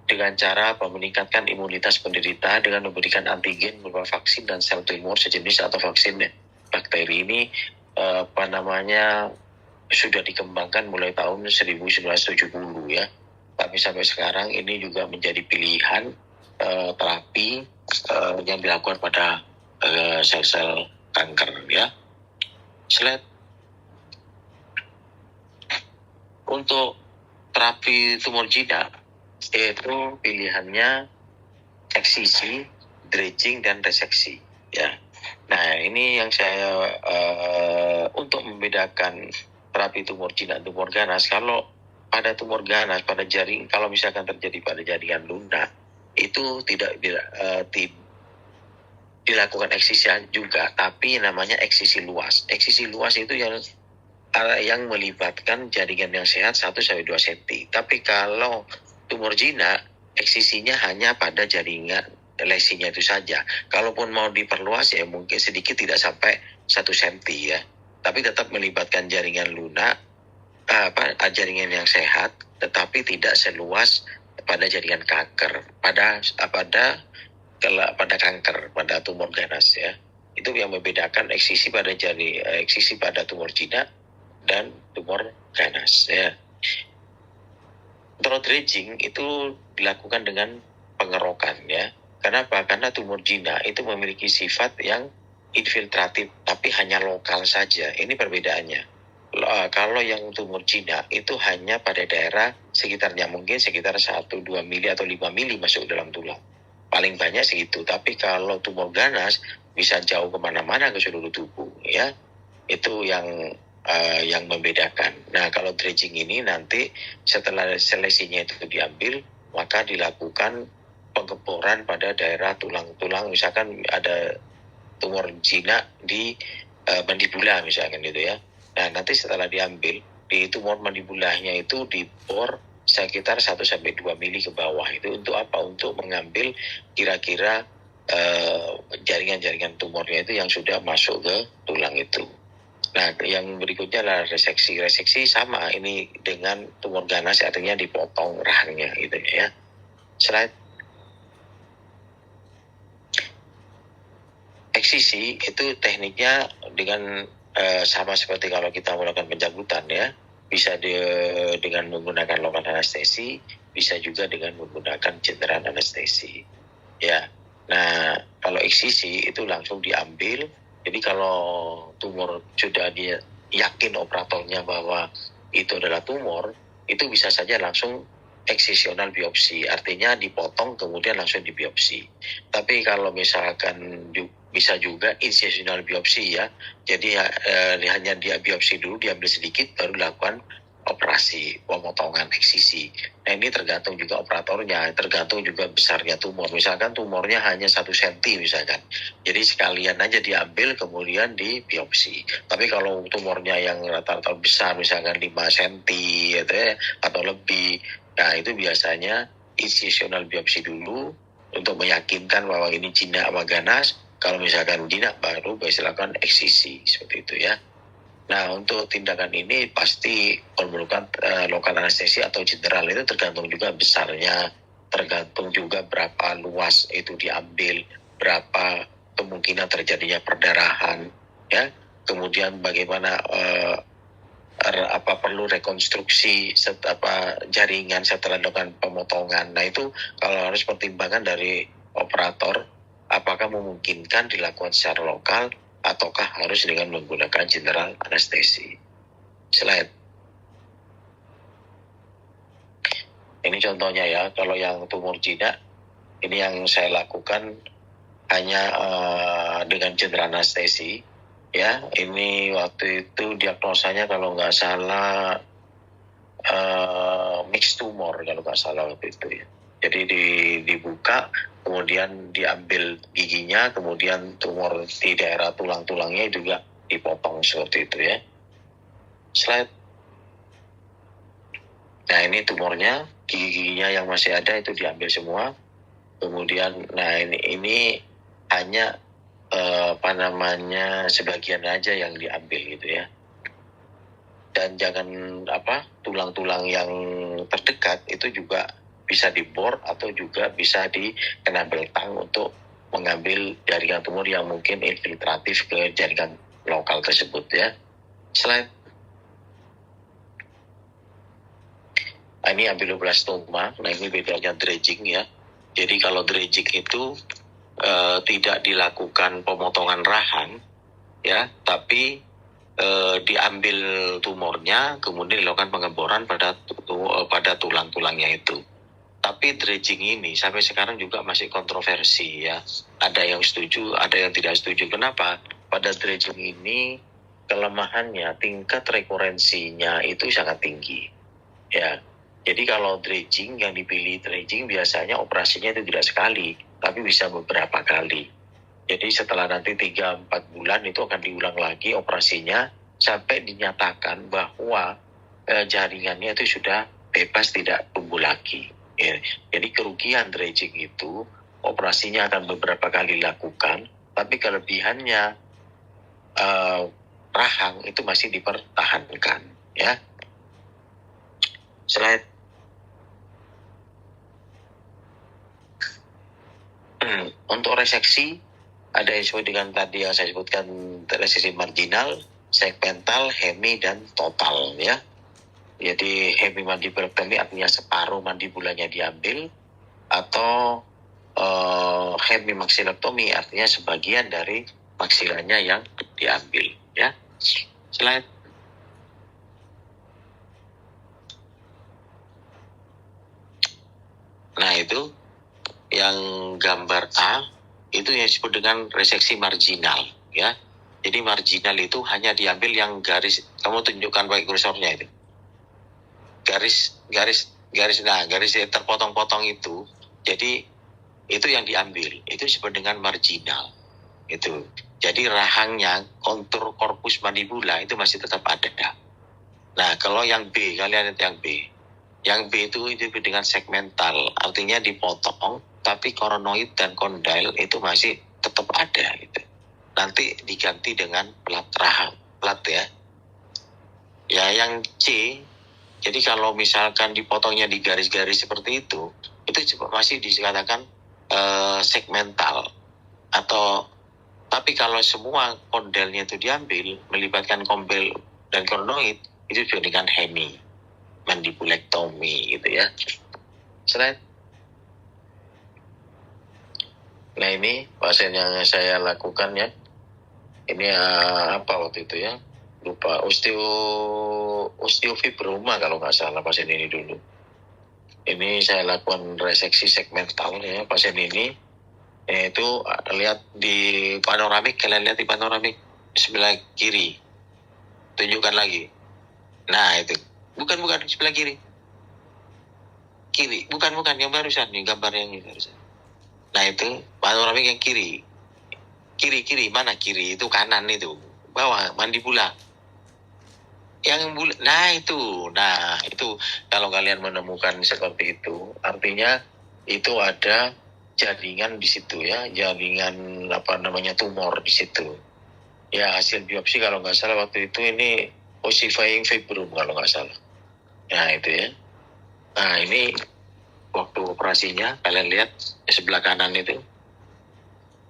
dengan cara meningkatkan imunitas penderita dengan memberikan antigen berupa vaksin dan sel tumor sejenis atau vaksin bakteri. Ini sudah dikembangkan mulai tahun 1970 ya. Tapi sampai sekarang ini juga menjadi pilihan terapi yang dilakukan pada sel-sel kanker ya. Slide. Untuk terapi tumor jinak itu pilihannya eksisi, dredging, dan reseksi ya. Nah, ini yang saya untuk membedakan terapi tumor jinak dan tumor ganas. Kalau pada tumor ganas, pada jaring, kalau misalkan terjadi pada jaringan lunak, itu tidak dilakukan eksisi juga, tapi namanya eksisi luas. Eksisi luas itu yang melibatkan jaringan yang sehat 1-2 cm. Tapi kalau tumor jinak, eksisinya hanya pada jaringan lesinya itu saja. Kalaupun mau diperluas ya mungkin sedikit, tidak sampai 1 cm ya. Tapi tetap melibatkan jaringan lunak, jaringan yang sehat, tetapi tidak seluas pada jaringan kanker, pada kanker, pada tumor ganas ya. Itu yang membedakan eksisi pada tumor jinak dan tumor ganas ya. Untuk dredging itu dilakukan dengan pengerokan ya. Kenapa? Karena tumor jinak itu memiliki sifat yang infiltratif tapi hanya lokal saja. Ini perbedaannya. Kalau yang tumor jinak itu hanya pada daerah sekitarnya, mungkin sekitar 1-2 mili atau 5 mili masuk dalam tulang. Paling banyak segitu. Tapi kalau tumor ganas bisa jauh kemana-mana ke seluruh tubuh, ya. Itu yang membedakan. Nah, kalau dredging ini nanti setelah seleksinya itu diambil, maka dilakukan penggeboran pada daerah tulang-tulang. Misalkan ada tumor jinak di mandibula misalkan gitu ya. Nah, nanti setelah diambil, di tumor mandibulanya itu dibor sekitar 1-2 mili ke bawah. Itu untuk apa? Untuk mengambil kira-kira jaringan-jaringan tumornya itu yang sudah masuk ke tulang itu. Nah, yang berikutnya adalah reseksi. Reseksi sama ini dengan tumor ganas, artinya dipotong rahangnya gitu ya. Slide. Eksisi itu tekniknya dengan sama seperti kalau kita melakukan pencabutan ya, bisa dengan menggunakan lokal anestesi, bisa juga dengan menggunakan general anestesi. Ya, nah kalau eksisi itu langsung diambil. Jadi kalau tumor sudah dia yakin operatornya bahwa itu adalah tumor, itu bisa saja langsung eksisional biopsi, artinya dipotong kemudian langsung dibiopsi. Tapi kalau misalkan bisa juga insisional biopsi ya, jadi hanya dia biopsi dulu, diambil sedikit baru lakukan operasi pemotongan eksisi. Nah, ini tergantung juga operatornya, tergantung juga besarnya tumor. Misalkan tumornya hanya 1 cm misalkan, jadi sekalian aja diambil kemudian dibiopsi. Tapi kalau tumornya yang rata-rata besar, misalkan 5 cm gitu ya, atau lebih, nah itu biasanya insisional biopsi dulu untuk meyakinkan bahwa ini jinak apa ganas. Kalau misalkan jinak baru bisa lakukan eksisi seperti itu ya. Nah, untuk tindakan ini pasti memerlukan lokal anestesi atau general, itu tergantung juga besarnya, tergantung juga berapa luas itu diambil, berapa kemungkinan terjadinya perdarahan, ya. Kemudian bagaimana perlu rekonstruksi jaringan setelah dilakukan pemotongan. Nah, itu kalau harus pertimbangan dari operator, apakah memungkinkan dilakukan secara lokal ataukah harus dengan menggunakan general anestesi. Slide. Ini contohnya ya, kalau yang tumor jinak, ini yang saya lakukan hanya dengan general anestesi. Ya, ini waktu itu diagnosanya kalau nggak salah mixed tumor kalau nggak salah waktu itu ya. Jadi dibuka, kemudian diambil giginya, kemudian tumor di daerah tulang-tulangnya juga dipotong seperti itu ya. Slide. Nah, ini tumornya, gigi-giginya yang masih ada itu diambil semua. Kemudian, nah ini hanya sebagian aja yang diambil gitu ya. Dan jangan tulang-tulang yang terdekat itu juga bisa dibor atau juga bisa dikena beltang untuk mengambil jaringan tumor yang mungkin infiltratif ke jaringan lokal tersebut ya. Slide. Nah, ini ambuloblastoma. Nah, ini bedanya dredging ya. Jadi kalau dredging itu tidak dilakukan pemotongan rahang ya, tapi diambil tumornya kemudian dilakukan pengeboran pada tulang-tulangnya itu. Tapi dredging ini sampai sekarang juga masih kontroversi ya. Ada yang setuju, ada yang tidak setuju. Kenapa? Pada dredging ini kelemahannya tingkat rekurensinya itu sangat tinggi. Ya. Jadi kalau dredging, yang dipilih dredging biasanya operasinya itu tidak sekali, tapi bisa beberapa kali. Jadi setelah nanti 3-4 bulan itu akan diulang lagi operasinya sampai dinyatakan bahwa jaringannya itu sudah bebas, tidak tumbuh lagi. Ya. Jadi kerugian dredging itu operasinya akan beberapa kali dilakukan, tapi kelebihannya rahang itu masih dipertahankan. Ya. Slide. Untuk reseksi ada yang disebut dengan tadi yang saya sebutkan, reseksi marginal, segmental, hemi, dan total ya. Jadi hemimandibulectomy artinya separuh mandibulanya diambil, atau hemimaksilektomi artinya sebagian dari maksilanya yang diambil ya. Slide. Nah itu yang gambar A itu yang disebut dengan reseksi marginal ya. Jadi marginal itu hanya diambil yang garis, kamu tunjukkan pakai kursornya itu. Garis yang terpotong-potong itu. Jadi itu yang diambil, itu disebut dengan marginal. Itu. Jadi rahangnya, kontur korpus mandibula itu masih tetap ada. Nah, kalau yang B, kalian lihat yang B. Yang B itu dengan segmental, artinya dipotong, tapi koronoid dan kondyle itu masih tetap ada. Gitu. Nanti diganti dengan plat rahang, plat ya. Ya, yang C, jadi kalau misalkan dipotongnya di garis-garis seperti itu masih dikatakan segmental. Atau, tapi kalau semua kondelnya itu diambil, melibatkan kondel dan koronoid, itu disebut dengan hemi. Mandibulektomi gitu ya. Slide. Nah ini pasien yang saya lakukan ya. Ini apa waktu itu ya? Lupa. Osteofibroma kalau nggak salah pasien ini dulu. Ini saya lakukan reseksi segmental ya pasien ini. Itu lihat di panoramik, kalian lihat di panoramik sebelah kiri. Tunjukkan lagi. Nah itu. Bukan sebelah kiri. Kiri, bukan yang barusan nih, gambar yang ini barusan. Nah itu panoramik yang kiri. Kiri mana kiri? Itu kanan itu. Bawah mandibula. Nah itu kalau kalian menemukan seperti itu, artinya itu ada jaringan di situ ya, jaringan tumor di situ. Ya hasil biopsi kalau nggak salah waktu itu ini ossifying fibrom kalau nggak salah. Nah itu ya. Nah ini waktu operasinya kalian lihat di sebelah kanan itu.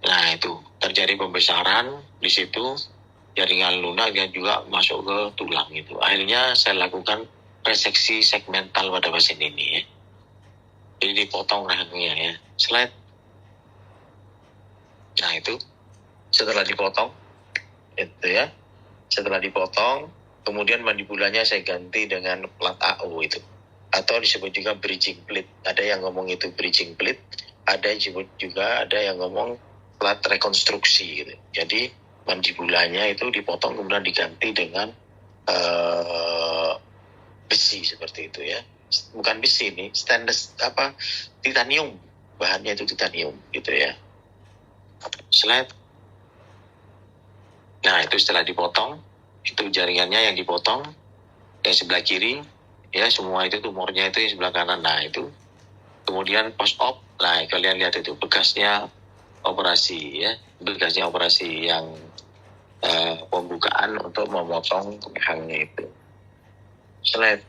Nah itu terjadi pembesaran di situ, jaringan lunak dan juga masuk ke tulang itu. Akhirnya saya lakukan reseksi segmental pada pasien ini ya. Jadi dipotong rahangnya ya. Slide. Nah itu setelah dipotong itu ya. Setelah dipotong, kemudian mandibulanya saya ganti dengan plat AO itu. Atau disebut juga bridging plate. Ada yang ngomong itu bridging plate, ada yang disebut juga, ada yang ngomong plat rekonstruksi gitu. Jadi mandibulanya itu dipotong kemudian diganti dengan besi seperti itu ya. Bukan besi ini, stainless titanium. Bahannya itu titanium gitu ya. Slide. Nah, itu setelah dipotong, itu jaringannya yang dipotong, yang sebelah kiri ya semua itu tumornya itu yang sebelah kanan. Nah itu kemudian post op, nah kalian lihat itu bekasnya operasi ya, bekasnya operasi yang pembukaan untuk memotong rahangnya itu. Slide.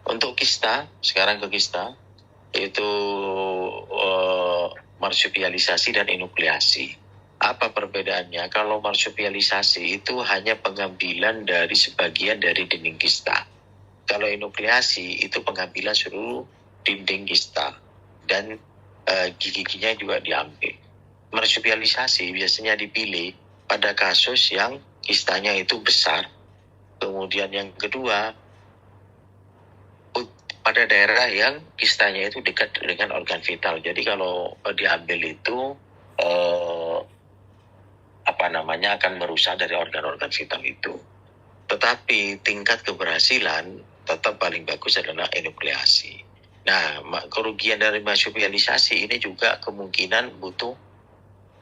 Untuk kista, sekarang ke kista itu marsupialisasi dan enukleasi. Apa perbedaannya? Kalau marsupialisasi itu hanya pengambilan dari sebagian dari dinding kista. Kalau enukleasi itu pengambilan seluruh dinding kista dan gigi-giginya juga diambil. Marsupialisasi biasanya dipilih pada kasus yang kistanya itu besar. Kemudian yang kedua, pada daerah yang kistanya itu dekat dengan organ vital. Jadi kalau diambil itu akan merusak dari organ-organ vital itu. Tetapi tingkat keberhasilan tetap paling bagus adalah enukleasi. Nah, kerugian dari marsupialisasi ini juga kemungkinan butuh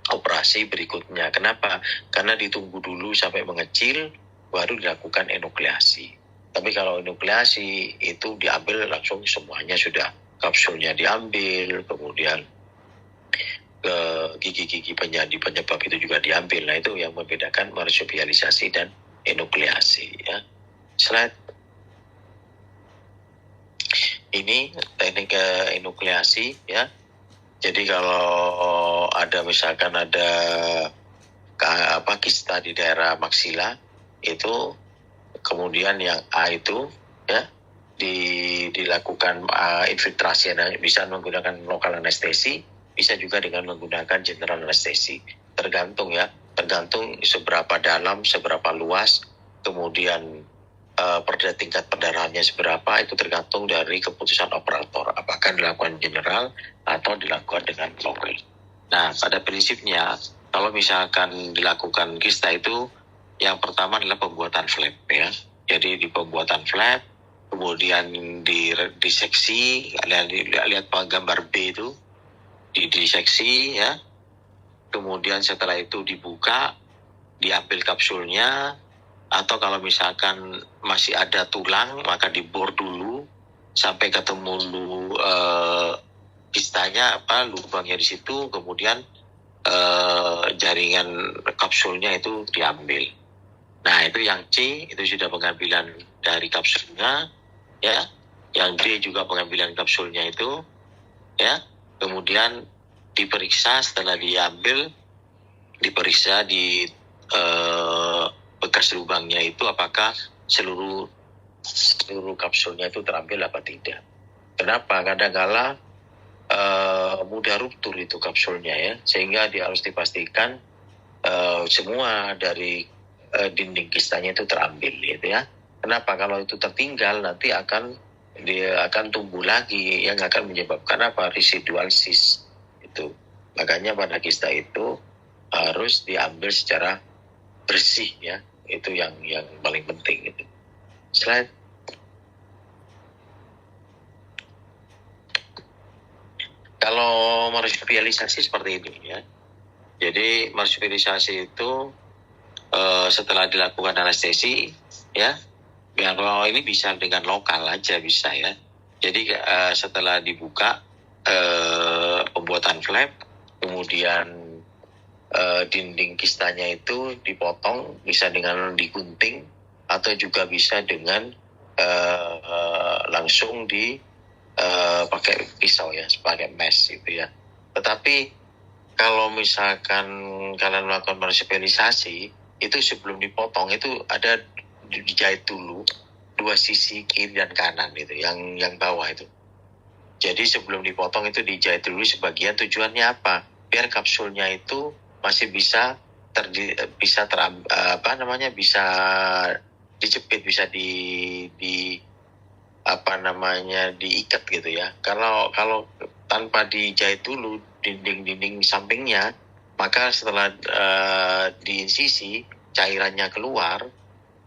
operasi berikutnya. Kenapa? Karena ditunggu dulu sampai mengecil, baru dilakukan enukleasi. Tapi kalau enukleasi itu diambil langsung semuanya sudah. Kapsulnya diambil, kemudian gigi-gigi penyebab itu juga diambil. Nah itu yang membedakan marsupialisasi dan enukleasi ya. Slide. Ini teknik enukleasi ya. Jadi kalau ada misalkan ada kista di daerah maksila itu, kemudian yang A itu ya dilakukan infiltrasi, bisa menggunakan lokal anestesi, bisa juga dengan menggunakan general anestesi. Tergantung seberapa dalam, seberapa luas, kemudian pada tingkat perdarahannya seberapa itu tergantung dari keputusan operator, apakah dilakukan general atau dilakukan dengan lokal. Nah, pada prinsipnya kalau misalkan dilakukan kista itu yang pertama adalah pembuatan flap ya. Jadi di pembuatan flap, kemudian di seksi, lihat gambar B itu di seksi ya. Kemudian setelah itu dibuka, diambil kapsulnya, atau kalau misalkan masih ada tulang maka dibor dulu sampai ketemu kistanya lubangnya di situ, kemudian jaringan kapsulnya itu diambil. Nah itu yang C itu sudah pengambilan dari kapsulnya ya, yang D juga pengambilan kapsulnya itu ya, kemudian diperiksa setelah diambil, diperiksa di bekas lubangnya itu apakah seluruh kapsulnya itu terambil apa tidak. Kenapa? Kadang-kala mudah ruptur itu kapsulnya ya, sehingga dia harus dipastikan semua dari dinding kistanya itu terambil gitu ya. Kenapa? Kalau itu tertinggal nanti dia akan tumbuh lagi yang akan menyebabkan residual cyst itu. Makanya pada kista itu harus diambil secara bersih ya, itu yang paling penting itu. Slide. Kalau marsupialisasi seperti ini ya. Jadi marsupialisasi itu setelah dilakukan anestesi ya, kalau ini bisa dengan lokal aja bisa ya. Jadi setelah dibuka pembuatan flap, kemudian dinding kistanya itu dipotong, bisa dengan digunting atau juga bisa dengan langsung pakai pisau ya, sebagai mesh gitu ya. Tetapi kalau misalkan kalian melakukan marsupialisasi itu sebelum dipotong itu ada dijahit dulu dua sisi kiri dan kanan itu, yang bawah itu. Jadi sebelum dipotong itu dijahit dulu sebagian, tujuannya apa? Biar kapsulnya itu masih bisa bisa dijepit, bisa diikat gitu ya. Kalau tanpa dijahit dulu dinding sampingnya, maka setelah diinsisi cairannya keluar,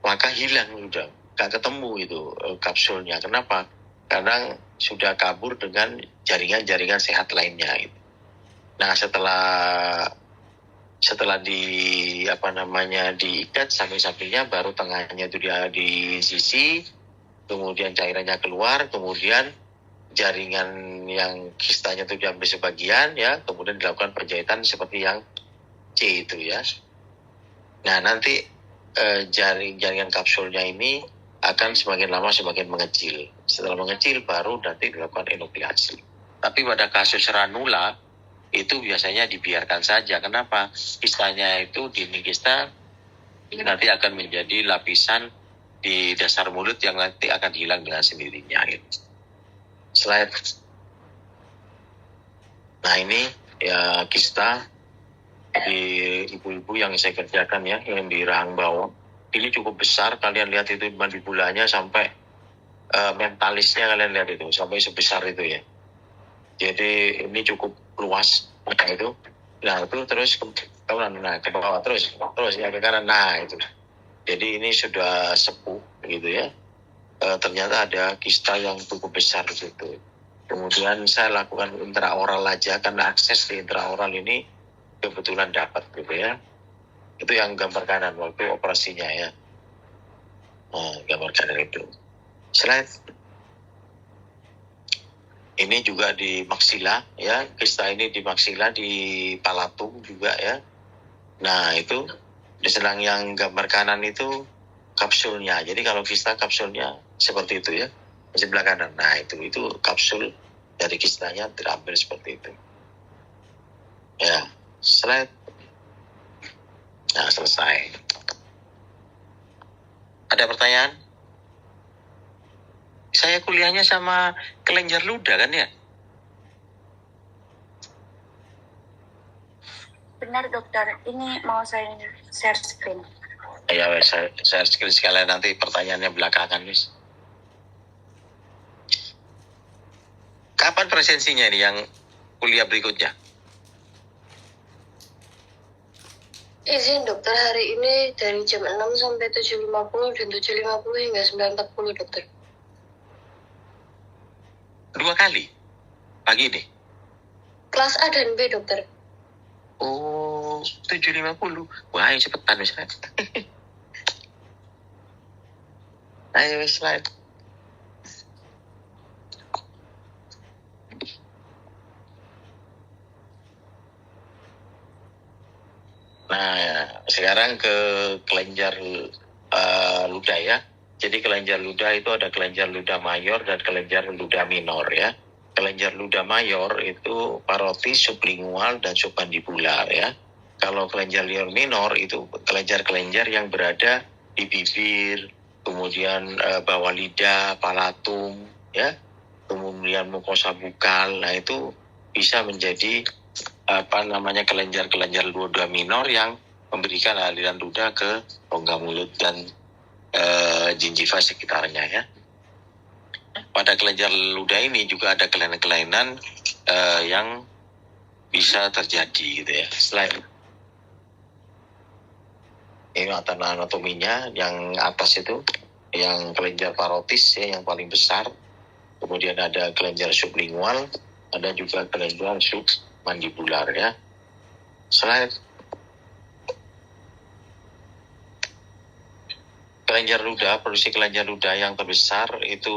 maka hilang, udah gak ketemu itu kapsulnya. Kenapa? Karena sudah kabur dengan jaringan-jaringan sehat lainnya gitu. Nah setelah diikat samping-sampingnya, baru tengahnya itu dia diinsisi, kemudian cairannya keluar, kemudian jaringan yang kistanya itu diambil sebagian ya, kemudian dilakukan penjahitan seperti yang C itu ya. Nah nanti jaringan kapsulnya ini akan semakin lama semakin mengecil. Setelah mengecil baru nanti dilakukan enukleasi. Tapi pada kasus ranula itu biasanya dibiarkan saja. Kenapa? Kistanya itu, dinding kista nanti akan menjadi lapisan di dasar mulut yang nanti akan hilang dengan sendirinya gitu. Slide. Nah ini ya kista di ibu-ibu yang saya kerjakan ya, yang di rahang bawah. Ini cukup besar, kalian lihat itu mandibulanya sampai mentalisnya, kalian lihat itu sampai sebesar itu ya. Jadi ini cukup luas itu. Nah itu terus ke bawah terus ya ke kanan. Nah itu. Jadi ini sudah sepuh gitu ya. Ternyata ada kista yang cukup besar gitu. Kemudian saya lakukan intraoral aja, karena akses di intraoral ini kebetulan dapat gitu ya. Itu yang gambar kanan waktu operasinya ya. Gambar kanan itu. Slide. Ini juga di maksila ya. Kista ini di maksila, di palatum juga ya. Nah itu sedang yang gambar kanan itu kapsulnya. Jadi kalau kista kapsulnya seperti itu ya, di sebelah kanan. Nah itu kapsul dari kistanya terambil seperti itu. Ya, slide. Nah selesai. Ada pertanyaan? Saya kuliahnya sama kelenjar ludah kan ya? Benar dokter, ini mau saya share screen. Ya, saya sekalian nanti pertanyaannya belakangan, Miss. Kapan presensinya ini yang kuliah berikutnya? Izin dokter, hari ini dari jam 6 sampai 7.50 dan 7.50 hingga 9.40 dokter. 2 kali? Pagi ini? Kelas A dan B dokter. Oh, 7.50. Wah, ayo cepetan misalnya. Ayo slide. Nah, sekarang ke kelenjar ludah ya. Jadi kelenjar ludah itu ada kelenjar ludah mayor dan kelenjar ludah minor ya. Kelenjar ludah mayor itu parotis, sublingual, dan submandibular ya. Kalau kelenjar ludah minor itu kelenjar-kelenjar yang berada di bibir, kemudian bawah lidah, palatum ya, kemudian mukosa bukal. Nah itu bisa menjadi kelenjar-kelenjar ludah minor yang memberikan aliran ludah ke rongga mulut dan gingiva sekitarnya ya. Pada kelenjar ludah ini juga ada kelainan-kelainan yang bisa terjadi gitu ya. Selain ini anatominya, yang atas itu yang kelenjar parotis ya, yang paling besar. Kemudian ada kelenjar sublingual, ada juga kelenjar submandibular ya. Selain kelenjar ludah, produksi kelenjar ludah yang terbesar itu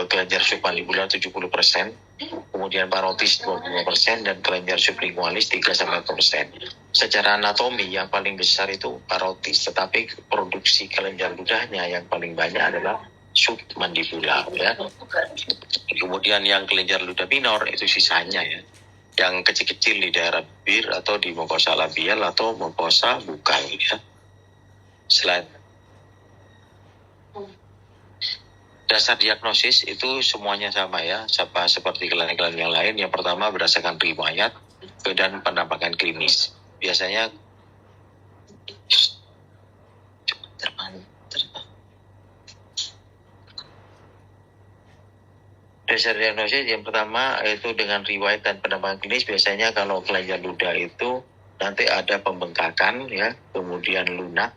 kelenjar submandibular 70%, kemudian parotis 25%, dan kelenjar sublingualis 3-4%. Secara anatomi yang paling besar itu parotis, tetapi produksi kelenjar ludahnya yang paling banyak adalah submandibular ya. Kemudian yang kelenjar ludah minor itu sisanya ya, yang kecil-kecil di daerah bibir atau di mukosa labial atau mukosa bukal ya. Slide. Dasar diagnosis itu semuanya sama ya, seperti kelainan-kelainan yang lain. Yang pertama berdasarkan riwayat dan penampakan klinis. Biasanya dasar diagnosis yang pertama itu dengan riwayat dan penampakan klinis. Biasanya kalau kelenjar ludah itu nanti ada pembengkakan ya, kemudian lunak,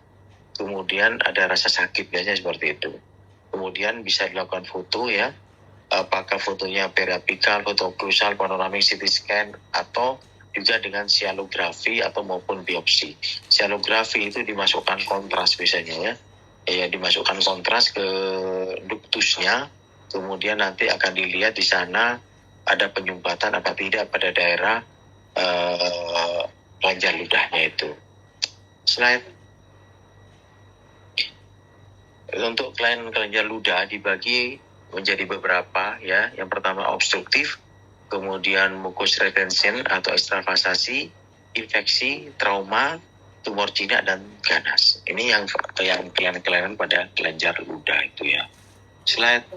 kemudian ada rasa sakit, biasanya seperti itu. Kemudian bisa dilakukan foto ya, apakah fotonya periapikal, foto okklusal, panoramik, CT scan, atau juga dengan sialografi atau maupun biopsi. Sialografi itu dimasukkan kontras biasanya ya, dimasukkan kontras ke duktusnya, kemudian nanti akan dilihat di sana ada penyumbatan apa tidak pada daerah kelenjar ludahnya itu. Slide. Untuk kelenjar ludah dibagi menjadi beberapa ya. Yang pertama obstruktif, kemudian mucus retention atau ekstravasasi, infeksi, trauma, tumor jinak, dan ganas. Ini yang kelainan pada kelenjar ludah itu ya. Slide.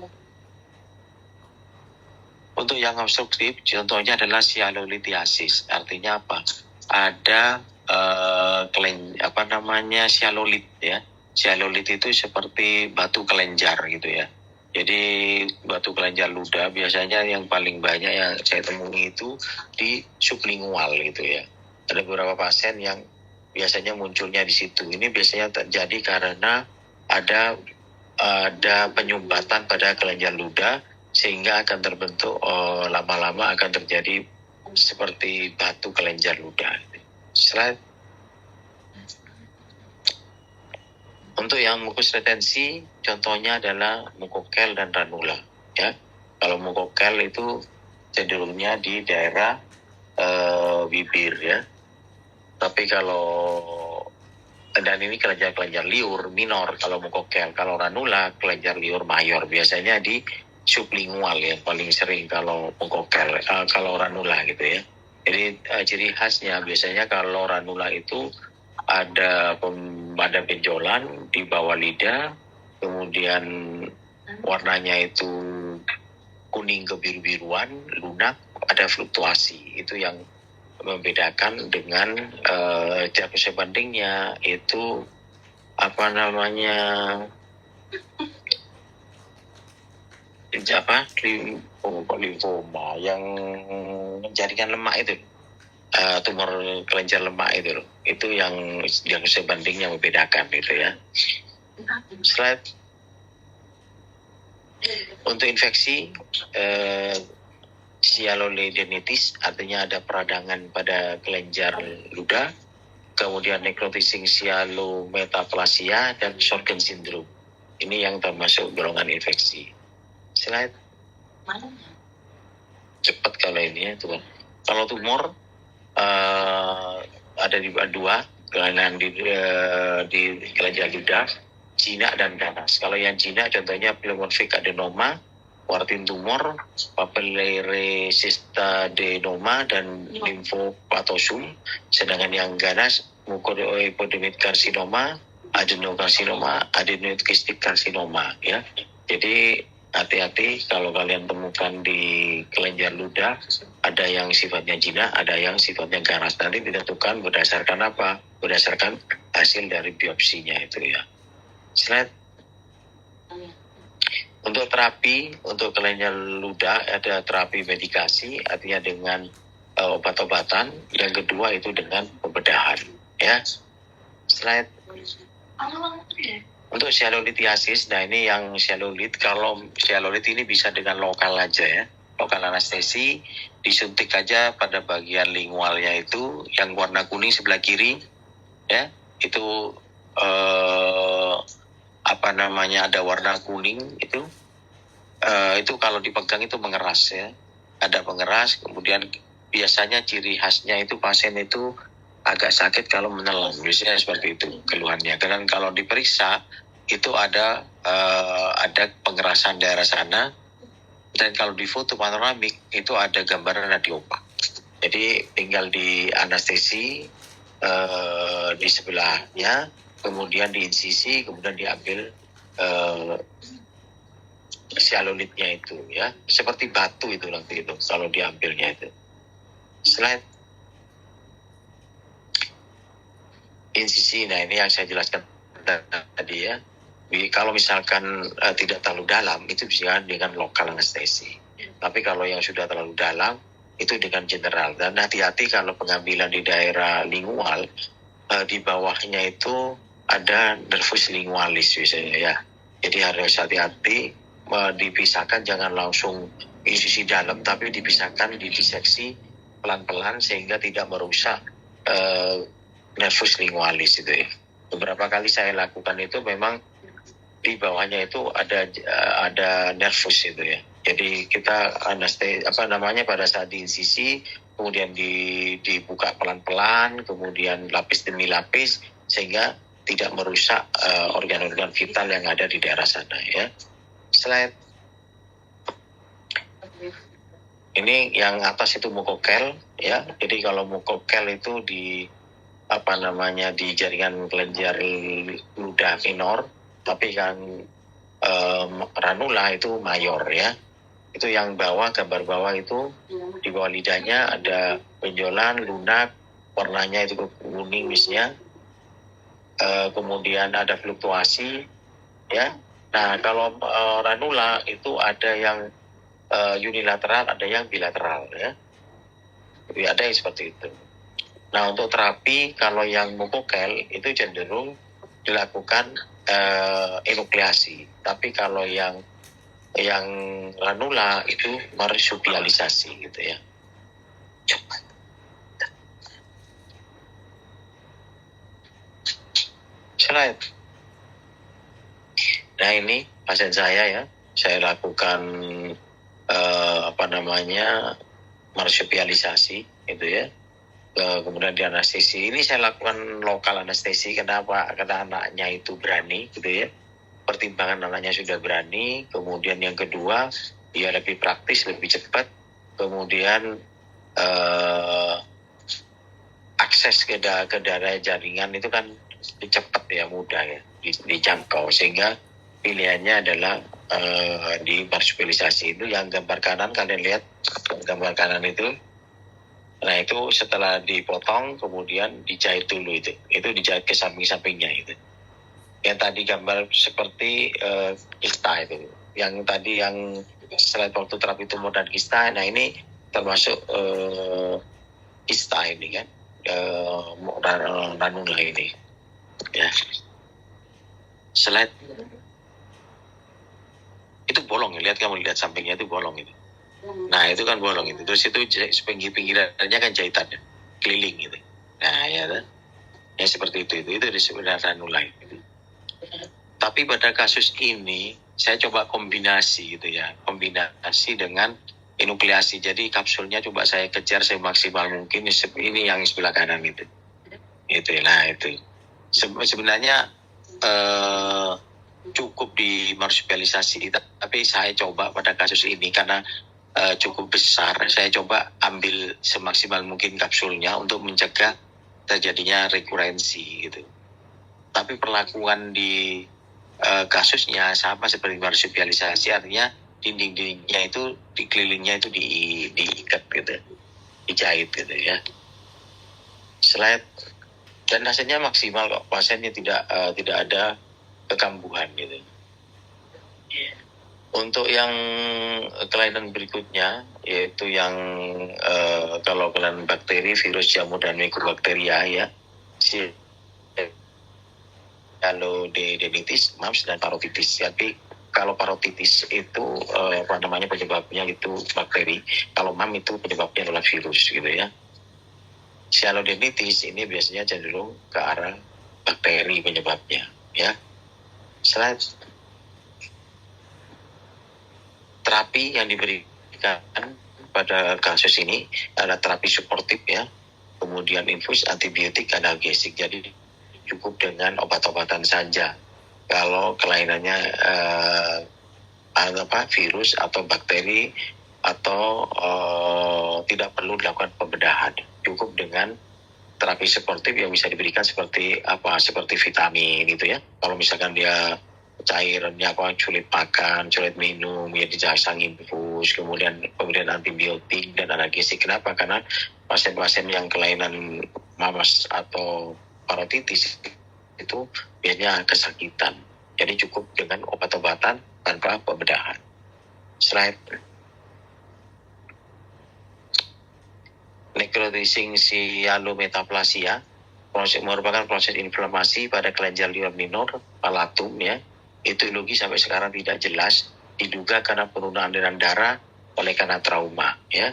Untuk yang obstruktif contohnya adalah sialolitiasis. Artinya apa? Ada sialolit ya. Sialolit itu seperti batu kelenjar gitu ya. Jadi batu kelenjar ludah biasanya yang paling banyak yang saya temui itu di sublingual gitu ya. Ada beberapa pasien yang biasanya munculnya di situ. Ini biasanya terjadi karena ada penyumbatan pada kelenjar ludah sehingga akan terbentuk lama-lama akan terjadi seperti batu kelenjar ludah. Slide. Untuk yang mukus retensi, contohnya adalah mukokel dan ranula. Ya, kalau mukokel itu cenderungnya di daerah bibir ya. Tapi dan ini kelenjar liur minor kalau mukokel. Kalau ranula kelenjar liur mayor, biasanya di sublingual ya, paling sering kalau mukokel, kalau ranula gitu ya. Jadi ciri khasnya biasanya kalau ranula itu ada benjolan di bawah lidah, kemudian warnanya itu kuning kebiru-biruan, lunak, ada fluktuasi. Itu yang membedakan dengan diagnosis bandingnya itu limfoma yang jaringan lemak itu, tumor kelenjar lemak itu loh. Itu yang sebanding yang membedakan gitu ya. Slide. Untuk infeksi sialoledenitis artinya ada peradangan pada kelenjar ludah, kemudian necrotizing sialometaplasia dan Sjögren syndrome. Ini yang termasuk golongan infeksi. Slide. Cepat kalau ini ya tuh. Kalau tumor ada di dua, kelainan di kelenjar ludah, jinak dan ganas. Kalau yang jinak contohnya pleomorphic adenoma, Warthin tumor, papillary cystadenoma dan lymphopatosum. Sedangkan yang ganas mucoepidermoid carcinoma, adenokarsinoma, adenoid kystic carcinoma ya. Jadi hati-hati kalau kalian temukan di kelenjar ludah, ada yang sifatnya jinak, ada yang sifatnya ganas. Nanti ditentukan berdasarkan apa? Berdasarkan hasil dari biopsinya itu ya. Slide. Untuk terapi, untuk kelenjar ludah ada terapi medikasi, artinya dengan obat-obatan. Yang kedua itu dengan pembedahan ya. Slide. Untuk sialolitiasis, nah ini yang sialolit. Kalau sialolit ini bisa dengan lokal aja ya, lokal anestesi, disuntik aja pada bagian lingualnya itu, yang warna kuning sebelah kiri, ya, itu ada warna kuning itu kalau dipegang itu mengeras ya, ada pengeras. Kemudian biasanya ciri khasnya itu pasien itu agak sakit kalau menelan, biasanya seperti itu keluhannya. Dan kalau diperiksa itu ada pengerasan daerah sana, dan kalau di foto panoramik itu ada gambaran radiopak. Jadi tinggal di anestesi di sebelahnya, kemudian diinsisi, kemudian diambil sialolitnya itu ya, seperti batu itu nanti itu kalau diambilnya itu. Slide. Insisi, nah ini yang saya jelaskan tadi ya. Kalau misalkan tidak terlalu dalam, itu bisa dengan lokal anestesi. Tapi kalau yang sudah terlalu dalam, itu dengan general. Dan hati-hati kalau pengambilan di daerah lingual, di bawahnya itu ada nervus lingualis biasanya ya. Jadi harus hati-hati, dipisahkan, jangan langsung insisi dalam, tapi dipisahkan, didiseksi pelan-pelan sehingga tidak merusak nervus lingualis itu ya. Beberapa kali saya lakukan itu memang di bawahnya itu ada nervus itu ya. Jadi kita anestesi pada saat diinsisi, kemudian dibuka pelan-pelan, kemudian lapis demi lapis sehingga tidak merusak organ-organ vital yang ada di daerah sana ya. Slide. Ini yang atas itu mukokel ya. Jadi kalau mukokel itu di jaringan kelenjar ludah minor, tapi kan ranula itu mayor ya. Itu yang bawah, gambar bawah itu di bawah lidahnya ada benjolan lunak, warnanya itu kuning misalnya. Kemudian ada fluktuasi ya. Nah kalau ranula itu ada yang unilateral, ada yang bilateral ya. Jadi ada yang seperti itu. Nah untuk terapi kalau yang mukokel itu cenderung dilakukan enukleasi. Tapi kalau yang ranula itu marsupialisasi gitu ya. Coba. Slide. Nah ini pasien saya ya, saya lakukan marsupialisasi itu ya. Kemudian di anestesi ini saya lakukan lokal anestesi. Kenapa? Karena anaknya itu berani gitu ya, pertimbangan anaknya sudah berani. Kemudian yang kedua dia lebih praktis, lebih cepat. Kemudian akses ke daerah jaringan itu kan cepat ya, mudah ya dijangkau, sehingga pilihannya adalah di marsupialisasi. Itu yang gambar kanan kalian lihat, gambar kanan itu. Nah itu setelah dipotong kemudian dijahit dulu itu dijahit ke samping-sampingnya itu. Yang tadi gambar seperti kista itu. Yang tadi yang slide waktu terapi tumor dan kista, nah ini termasuk kista ini kan, ranula ini. Ya. Slide itu bolong, lihat kamu lihat sampingnya itu bolong itu. Nah itu kan bolong itu, terus itu pinggirannya kan jahitannya keliling gitu. Nah ya, ya seperti itu disebut ranula itu. Tapi pada kasus ini saya coba kombinasi gitu ya, kombinasi dengan enukleasi. Jadi kapsulnya coba saya kejar semaksimal mungkin. Ini yang sebelah kanan itu. Itu, nah itu. Sebenarnya cukup dimarsupialisasi, tapi saya coba pada kasus ini karena cukup besar. Saya coba ambil semaksimal mungkin kapsulnya untuk mencegah terjadinya rekurensi gitu. Tapi perlakuan di kasusnya sama seperti marsupialisasi, artinya dinding-dindingnya itu dikelilingnya itu diikat gitu, dijahit gitu ya. Slide. Dan hasilnya maksimal kok, pasiennya tidak ada kekambuhan gitu. Untuk yang kelainan berikutnya, yaitu yang kalau kelainan bakteri, virus, jamur, dan mikrobakteria ya, Sialodendritis, mumps, dan parotitis. Jadi kalau parotitis itu penyebabnya itu bakteri, kalau MAM itu penyebabnya adalah virus gitu ya. Sialodendritis ini biasanya cenderung ke arah bakteri penyebabnya ya. Slide. Terapi yang diberikan pada kasus ini adalah terapi suportif ya, kemudian infus, antibiotik, analgesik. Jadi cukup dengan obat-obatan saja kalau kelainannya virus atau bakteri, atau tidak perlu dilakukan pembedahan. Cukup dengan terapi suportif yang bisa diberikan seperti vitamin gitu ya. Kalau misalkan dia cairannya sulit makan, sulit minum, ya dijasang infus, kemudian pemberian antibiotik dan analgesik. Kenapa? Karena pasien-pasien yang kelainan mamas atau parotitis itu biasanya kesakitan. Jadi cukup dengan obat-obatan tanpa pembedahan. Slide. Necrotizing sialometaplasia merupakan proses inflamasi pada kelenjar liver minor palatum ya. Etiologi sampai sekarang tidak jelas, diduga karena penurunan aliran darah oleh karena trauma ya.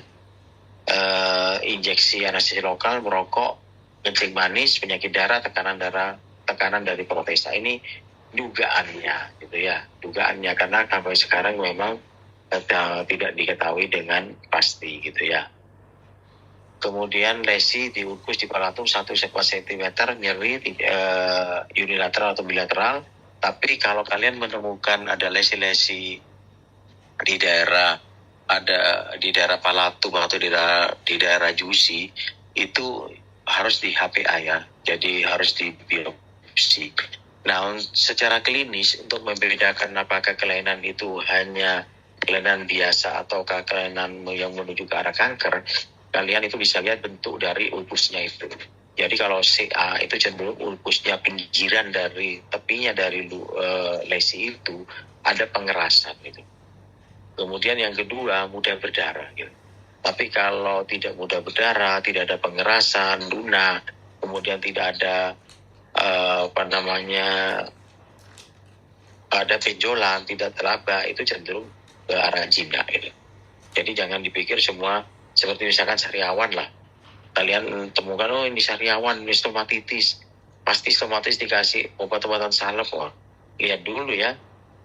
Injeksi anestesi lokal, merokok, kencing manis, penyakit darah, tekanan dari protesa. Ini dugaannya gitu ya, dugaannya, karena sampai sekarang memang tidak diketahui dengan pasti gitu ya. Kemudian lesi di ulkus di palatum 1 cm, nyeri unilateral atau bilateral. Tapi kalau kalian menemukan ada lesi-lesi di daerah palatum atau di daerah jusi, itu harus di HPA ya, jadi harus di biopsi. Nah, secara klinis untuk membedakan apakah kelainan itu hanya kelainan biasa atau kelainan yang menuju ke arah kanker, kalian itu bisa lihat bentuk dari ulkusnya itu. Jadi kalau CA itu cenderung ulkusnya pinggiran dari tepinya dari lesi itu ada pengerasan gitu. Kemudian yang kedua mudah berdarah gitu. Tapi kalau tidak mudah berdarah, tidak ada pengerasan, lunak, kemudian tidak ada ada benjolan, tidak teraba, itu cenderung ke arah jinak gitu. Jadi jangan dipikir semua seperti misalkan sariawan lah. Kalian temukan, ini sariawan, ini stomatitis. Pasti stomatitis dikasih obat-obatan salep. Lihat dulu ya,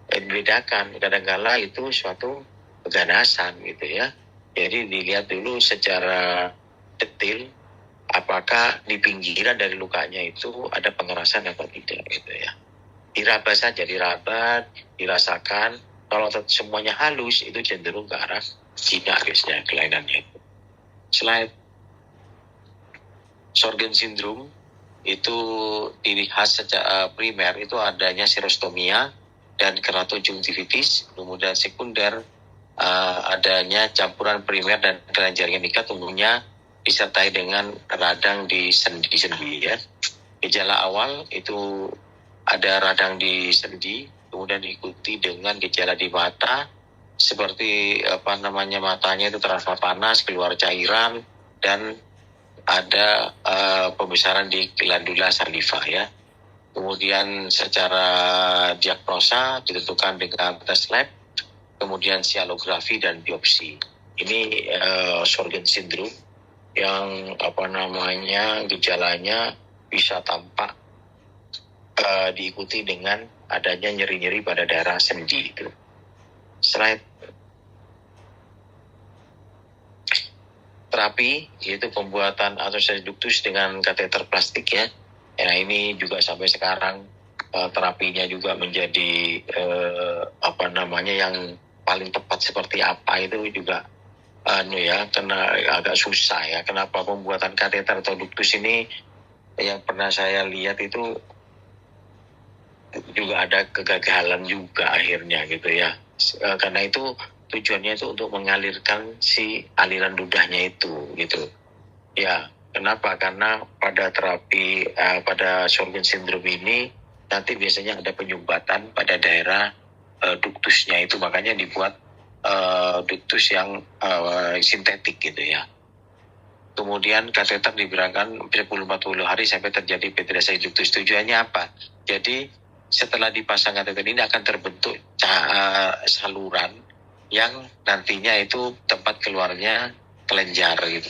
bedakan. Kadang-kala itu suatu keganasan gitu ya. Jadi dilihat dulu secara detail, apakah di pinggiran dari lukanya itu ada pengerasan atau tidak gitu ya. Diraba saja, dirasakan. Kalau semuanya halus, itu cenderung ke arah jinak biasanya kelainannya. Slide. Sjögren syndrome itu dilihat secara primer itu adanya serostomia dan keratoconjunctivitis, kemudian sekunder adanya campuran primer dan kelenjar genika tumbuhnya disertai dengan radang di sendi ya. Gejala awal itu ada radang di sendi, kemudian diikuti dengan gejala di mata seperti matanya itu terasa panas, keluar cairan, dan ada pembesaran di glandula saliva ya. Kemudian secara diagnosa ditentukan dengan tes lab, kemudian sialografi dan biopsi. Ini Sjögren syndrome yang gejalanya bisa tampak diikuti dengan adanya nyeri-nyeri pada daerah sendi itu. Slide. Terapi yaitu pembuatan arteriosclerosis ductus dengan kateter plastik ya. Nah ini juga sampai sekarang terapinya juga menjadi yang paling tepat seperti apa itu juga karena agak susah ya. Kenapa pembuatan kateter atau ductus ini yang pernah saya lihat itu juga ada kegagalan juga akhirnya gitu ya. Karena itu tujuannya itu untuk mengalirkan si aliran ludahnya itu gitu. Ya, kenapa? Karena pada terapi pada Sjögren syndrome ini nanti biasanya ada penyumbatan pada daerah ductusnya itu, makanya dibuat ductus yang sintetik gitu ya. Kemudian kateter diberikan 40 hari sampai terjadi penetrasi ductus. Tujuannya apa? Jadi setelah dipasang kateter ini akan terbentuk saluran yang nantinya itu tempat keluarnya kelenjar gitu,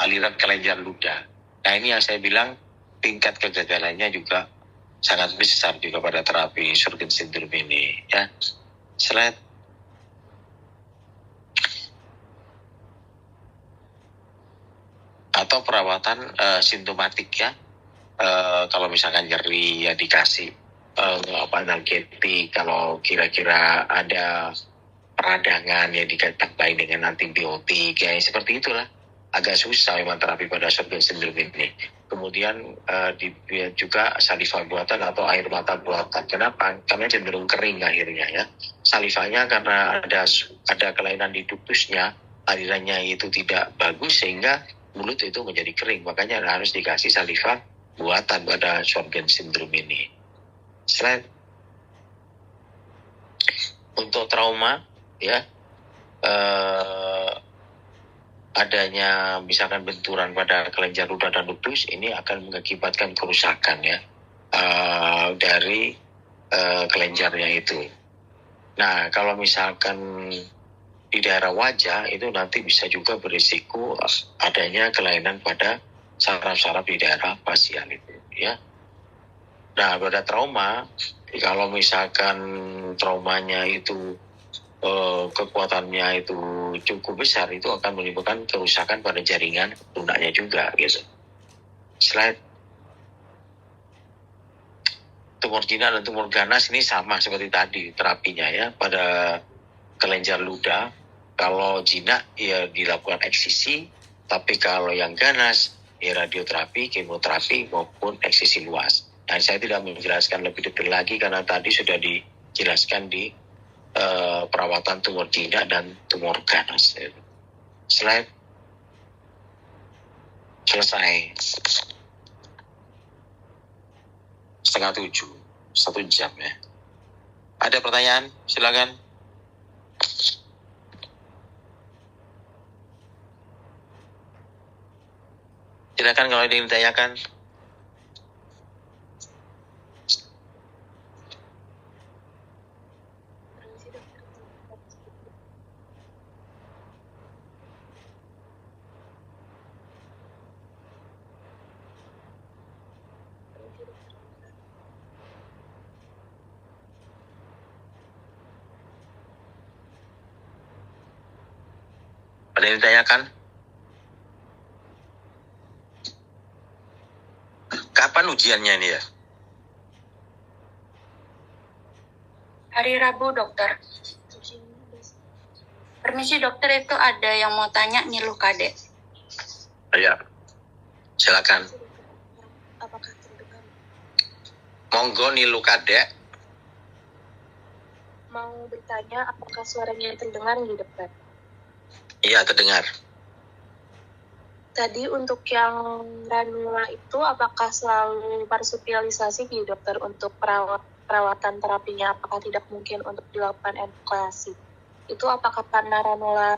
aliran kelenjar ludah. Nah ini yang saya bilang tingkat kegagalannya juga sangat besar juga pada terapi Sjögren syndrome ini ya. Slide. Atau perawatan simptomatik ya. Kalau misalkan nyeri ya dikasih analgetik, kalau kira-kira ada peradangan ya ditambahin dengan antibiotik ya seperti itulah. Agak susah memang terapi pada Sjögren syndrome ini. Kemudian juga saliva buatan atau air mata buatan. Kenapa? Karena cenderung kering akhirnya ya. Salivanya karena ada kelainan di ductusnya, alirannya itu tidak bagus sehingga mulut itu menjadi kering. Makanya harus dikasih saliva buatan pada Sjögren syndrome ini. Slide. Untuk trauma ya, adanya misalkan benturan pada kelenjar ludah dan ductus ini akan mengakibatkan kerusakan ya dari kelenjarnya itu. Nah kalau misalkan di daerah wajah itu nanti bisa juga berisiko adanya kelainan pada saraf-saraf di daerah fasial itu ya. Nah pada trauma, kalau misalkan traumanya itu kekuatannya itu cukup besar, itu akan menimbulkan kerusakan pada jaringan lunaknya juga gitu. Slide. Tumor jinak dan tumor ganas ini sama seperti tadi terapinya ya. Pada kelenjar ludah, kalau jinak ya dilakukan eksisi, tapi kalau yang ganas ya radioterapi, kemoterapi maupun eksisi luas. Nah, saya tidak menjelaskan lebih detail lagi karena tadi sudah dijelaskan di perawatan tumor jinak dan tumor ganas. Slide. Selesai. 6:30, 1 jam ya. Ada pertanyaan? Silakan. Silakan kalau ada yang ditanyakan. Ada yang ditanyakan? Kapan ujiannya ini ya? Hari Rabu, dokter. Permisi dokter, itu ada yang mau tanya Niluh Kade. Ya, silakan. Apakah terdengar? Monggo Niluh Kade. Mau bertanya apakah suaranya terdengar nih dokter? Iya, terdengar. Tadi untuk yang ranula itu apakah selalu marsupialisasi gitu dokter untuk perawatan terapinya? Apakah tidak mungkin untuk dilakukan enuklasi? Itu apakah karena ranula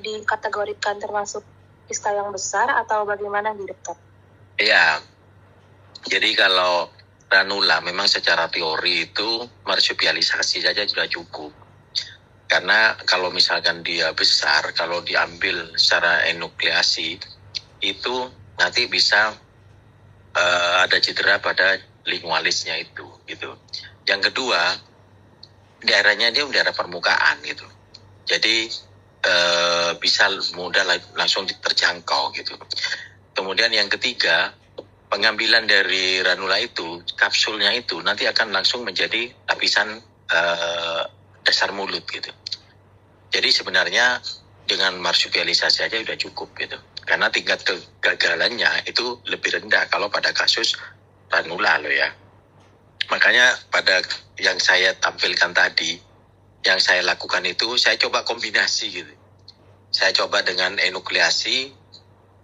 dikategorikan termasuk kista yang besar atau bagaimana gitu dokter? Ya, jadi kalau ranula memang secara teori itu marsupialisasi saja sudah cukup. Karena kalau misalkan dia besar, kalau diambil secara enukleasi, itu nanti bisa ada cedera pada lingualisnya itu, gitu. Yang kedua, daerahnya dia daerah permukaan, gitu. Jadi bisa mudah langsung terjangkau, gitu. Kemudian yang ketiga, pengambilan dari ranula itu, kapsulnya itu nanti akan langsung menjadi lapisan dasar mulut gitu. Jadi sebenarnya dengan marsupialisasi aja udah cukup gitu. Karena tingkat kegagalannya itu lebih rendah kalau pada kasus ranula loh ya. Makanya pada yang saya tampilkan tadi, yang saya lakukan itu saya coba kombinasi gitu. Saya coba dengan enukleasi,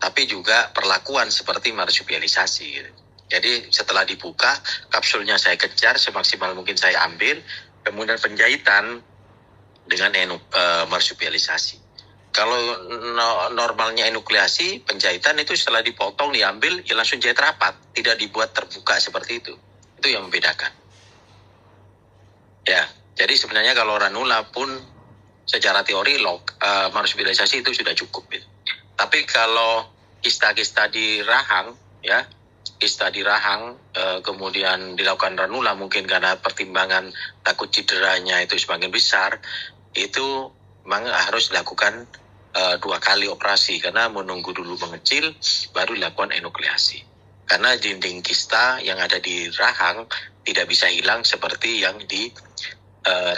tapi juga perlakuan seperti marsupialisasi gitu. Jadi setelah dibuka, kapsulnya saya kejar semaksimal mungkin saya ambil, kemudian penjahitan dengan marsupialisasi. Kalau normalnya enukleasi, penjahitan itu setelah dipotong, diambil, ya langsung jahit rapat, tidak dibuat terbuka seperti itu. Itu yang membedakan. Ya, jadi sebenarnya kalau ranula pun secara teori marsupialisasi itu sudah cukup. Gitu. Tapi kalau kista-kista di rahang, ya, kista di rahang, kemudian dilakukan ranula mungkin karena pertimbangan takut cederanya itu semakin besar, itu memang harus dilakukan 2 kali operasi karena menunggu dulu mengecil baru dilakukan enukleasi. Karena dinding kista yang ada di rahang tidak bisa hilang seperti yang di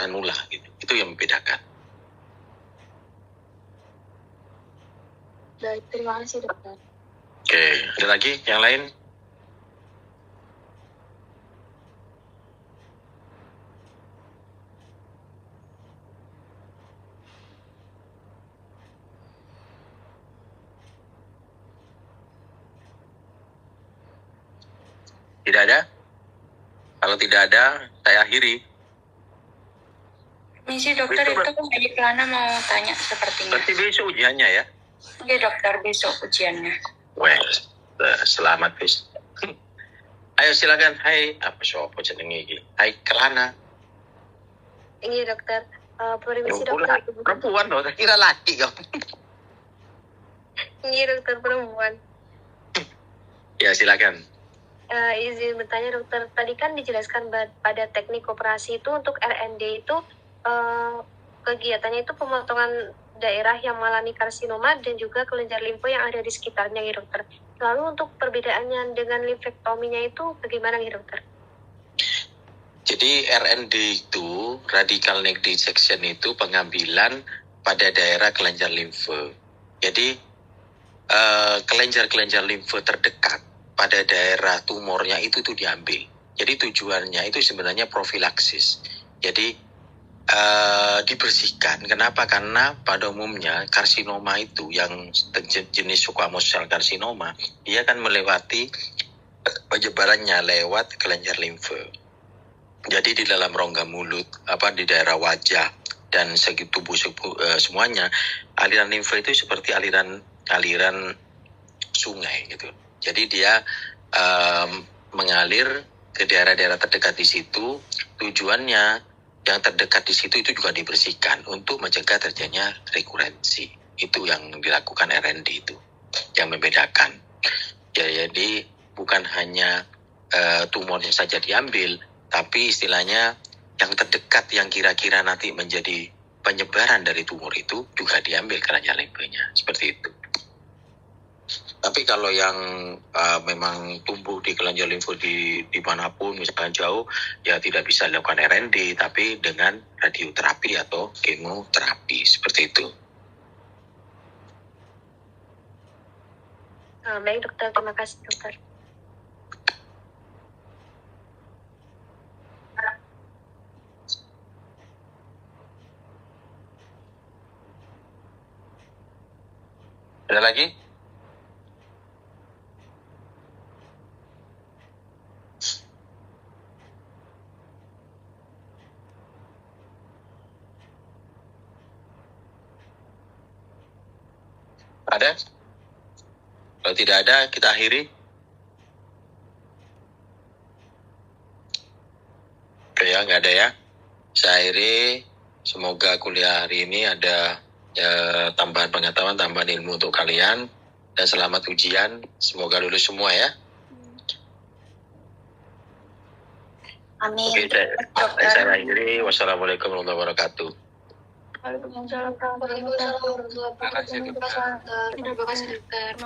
ranula, gitu. Itu yang membedakan. Baik, terima kasih dokter. Oke, ada lagi yang lain? Tidak ada? Kalau tidak ada, saya akhiri. Misi dokter itu Mbak Plana mau tanya sepertinya. Berarti besok ujiannya ya? Oke dokter, besok ujiannya. Well, selamat bis. Ayo silakan. Hai, apa sopo jenenge iki? Hai Kelana. Iya dokter. Permisi dokter. Perempuan loh, kira laki kau. Iya dokter, perempuan. Ya silakan. Izin bertanya dokter, tadi kan dijelaskan pada teknik operasi itu untuk RND itu kegiatannya itu pemotongan daerah yang mengalami karsinoma dan juga kelenjar limfu yang ada di sekitarnya ya dokter. Lalu untuk perbedaannya dengan limfektominya itu bagaimana ya dokter? Jadi RND itu, radical neck dissection itu pengambilan pada daerah kelenjar limfe. Jadi kelenjar-kelenjar limfe terdekat pada daerah tumornya itu tuh diambil. Jadi tujuannya itu sebenarnya profilaksis. Jadi dibersihkan. Kenapa? Karena pada umumnya karsinoma itu yang jenis squamous cell karsinoma, dia akan melewati penyebarannya lewat kelenjar limfe. Jadi di dalam rongga mulut, di daerah wajah dan segi tubuh semuanya, aliran limfe itu seperti aliran sungai gitu. Jadi dia mengalir ke daerah-daerah terdekat di situ. Tujuannya yang terdekat di situ itu juga dibersihkan untuk mencegah terjadinya rekurensi. Itu yang dilakukan RND itu, yang membedakan. Ya, jadi bukan hanya tumornya saja diambil, tapi istilahnya yang terdekat yang kira-kira nanti menjadi penyebaran dari tumor itu juga diambil kelenjar limfenya, seperti itu. Tapi kalau yang memang tumbuh di kelenjar limfu dimanapun, misalkan jauh, ya tidak bisa dilakukan RND, tapi dengan radioterapi atau kemoterapi, seperti itu. Baik dokter, terima kasih dokter. Ada lagi? Ada? Kalau tidak ada, kita akhiri. Oke ya, nggak ada ya. Saya akhiri. Semoga kuliah hari ini ada tambahan pengetahuan, tambahan ilmu untuk kalian. Dan selamat ujian. Semoga lulus semua ya. Amin. Oke, saya akhiri. Wassalamualaikum warahmatullahi wabarakatuh. Waalaikumsalam warahmatullahi wabarakatuh. Terima kasih dokter.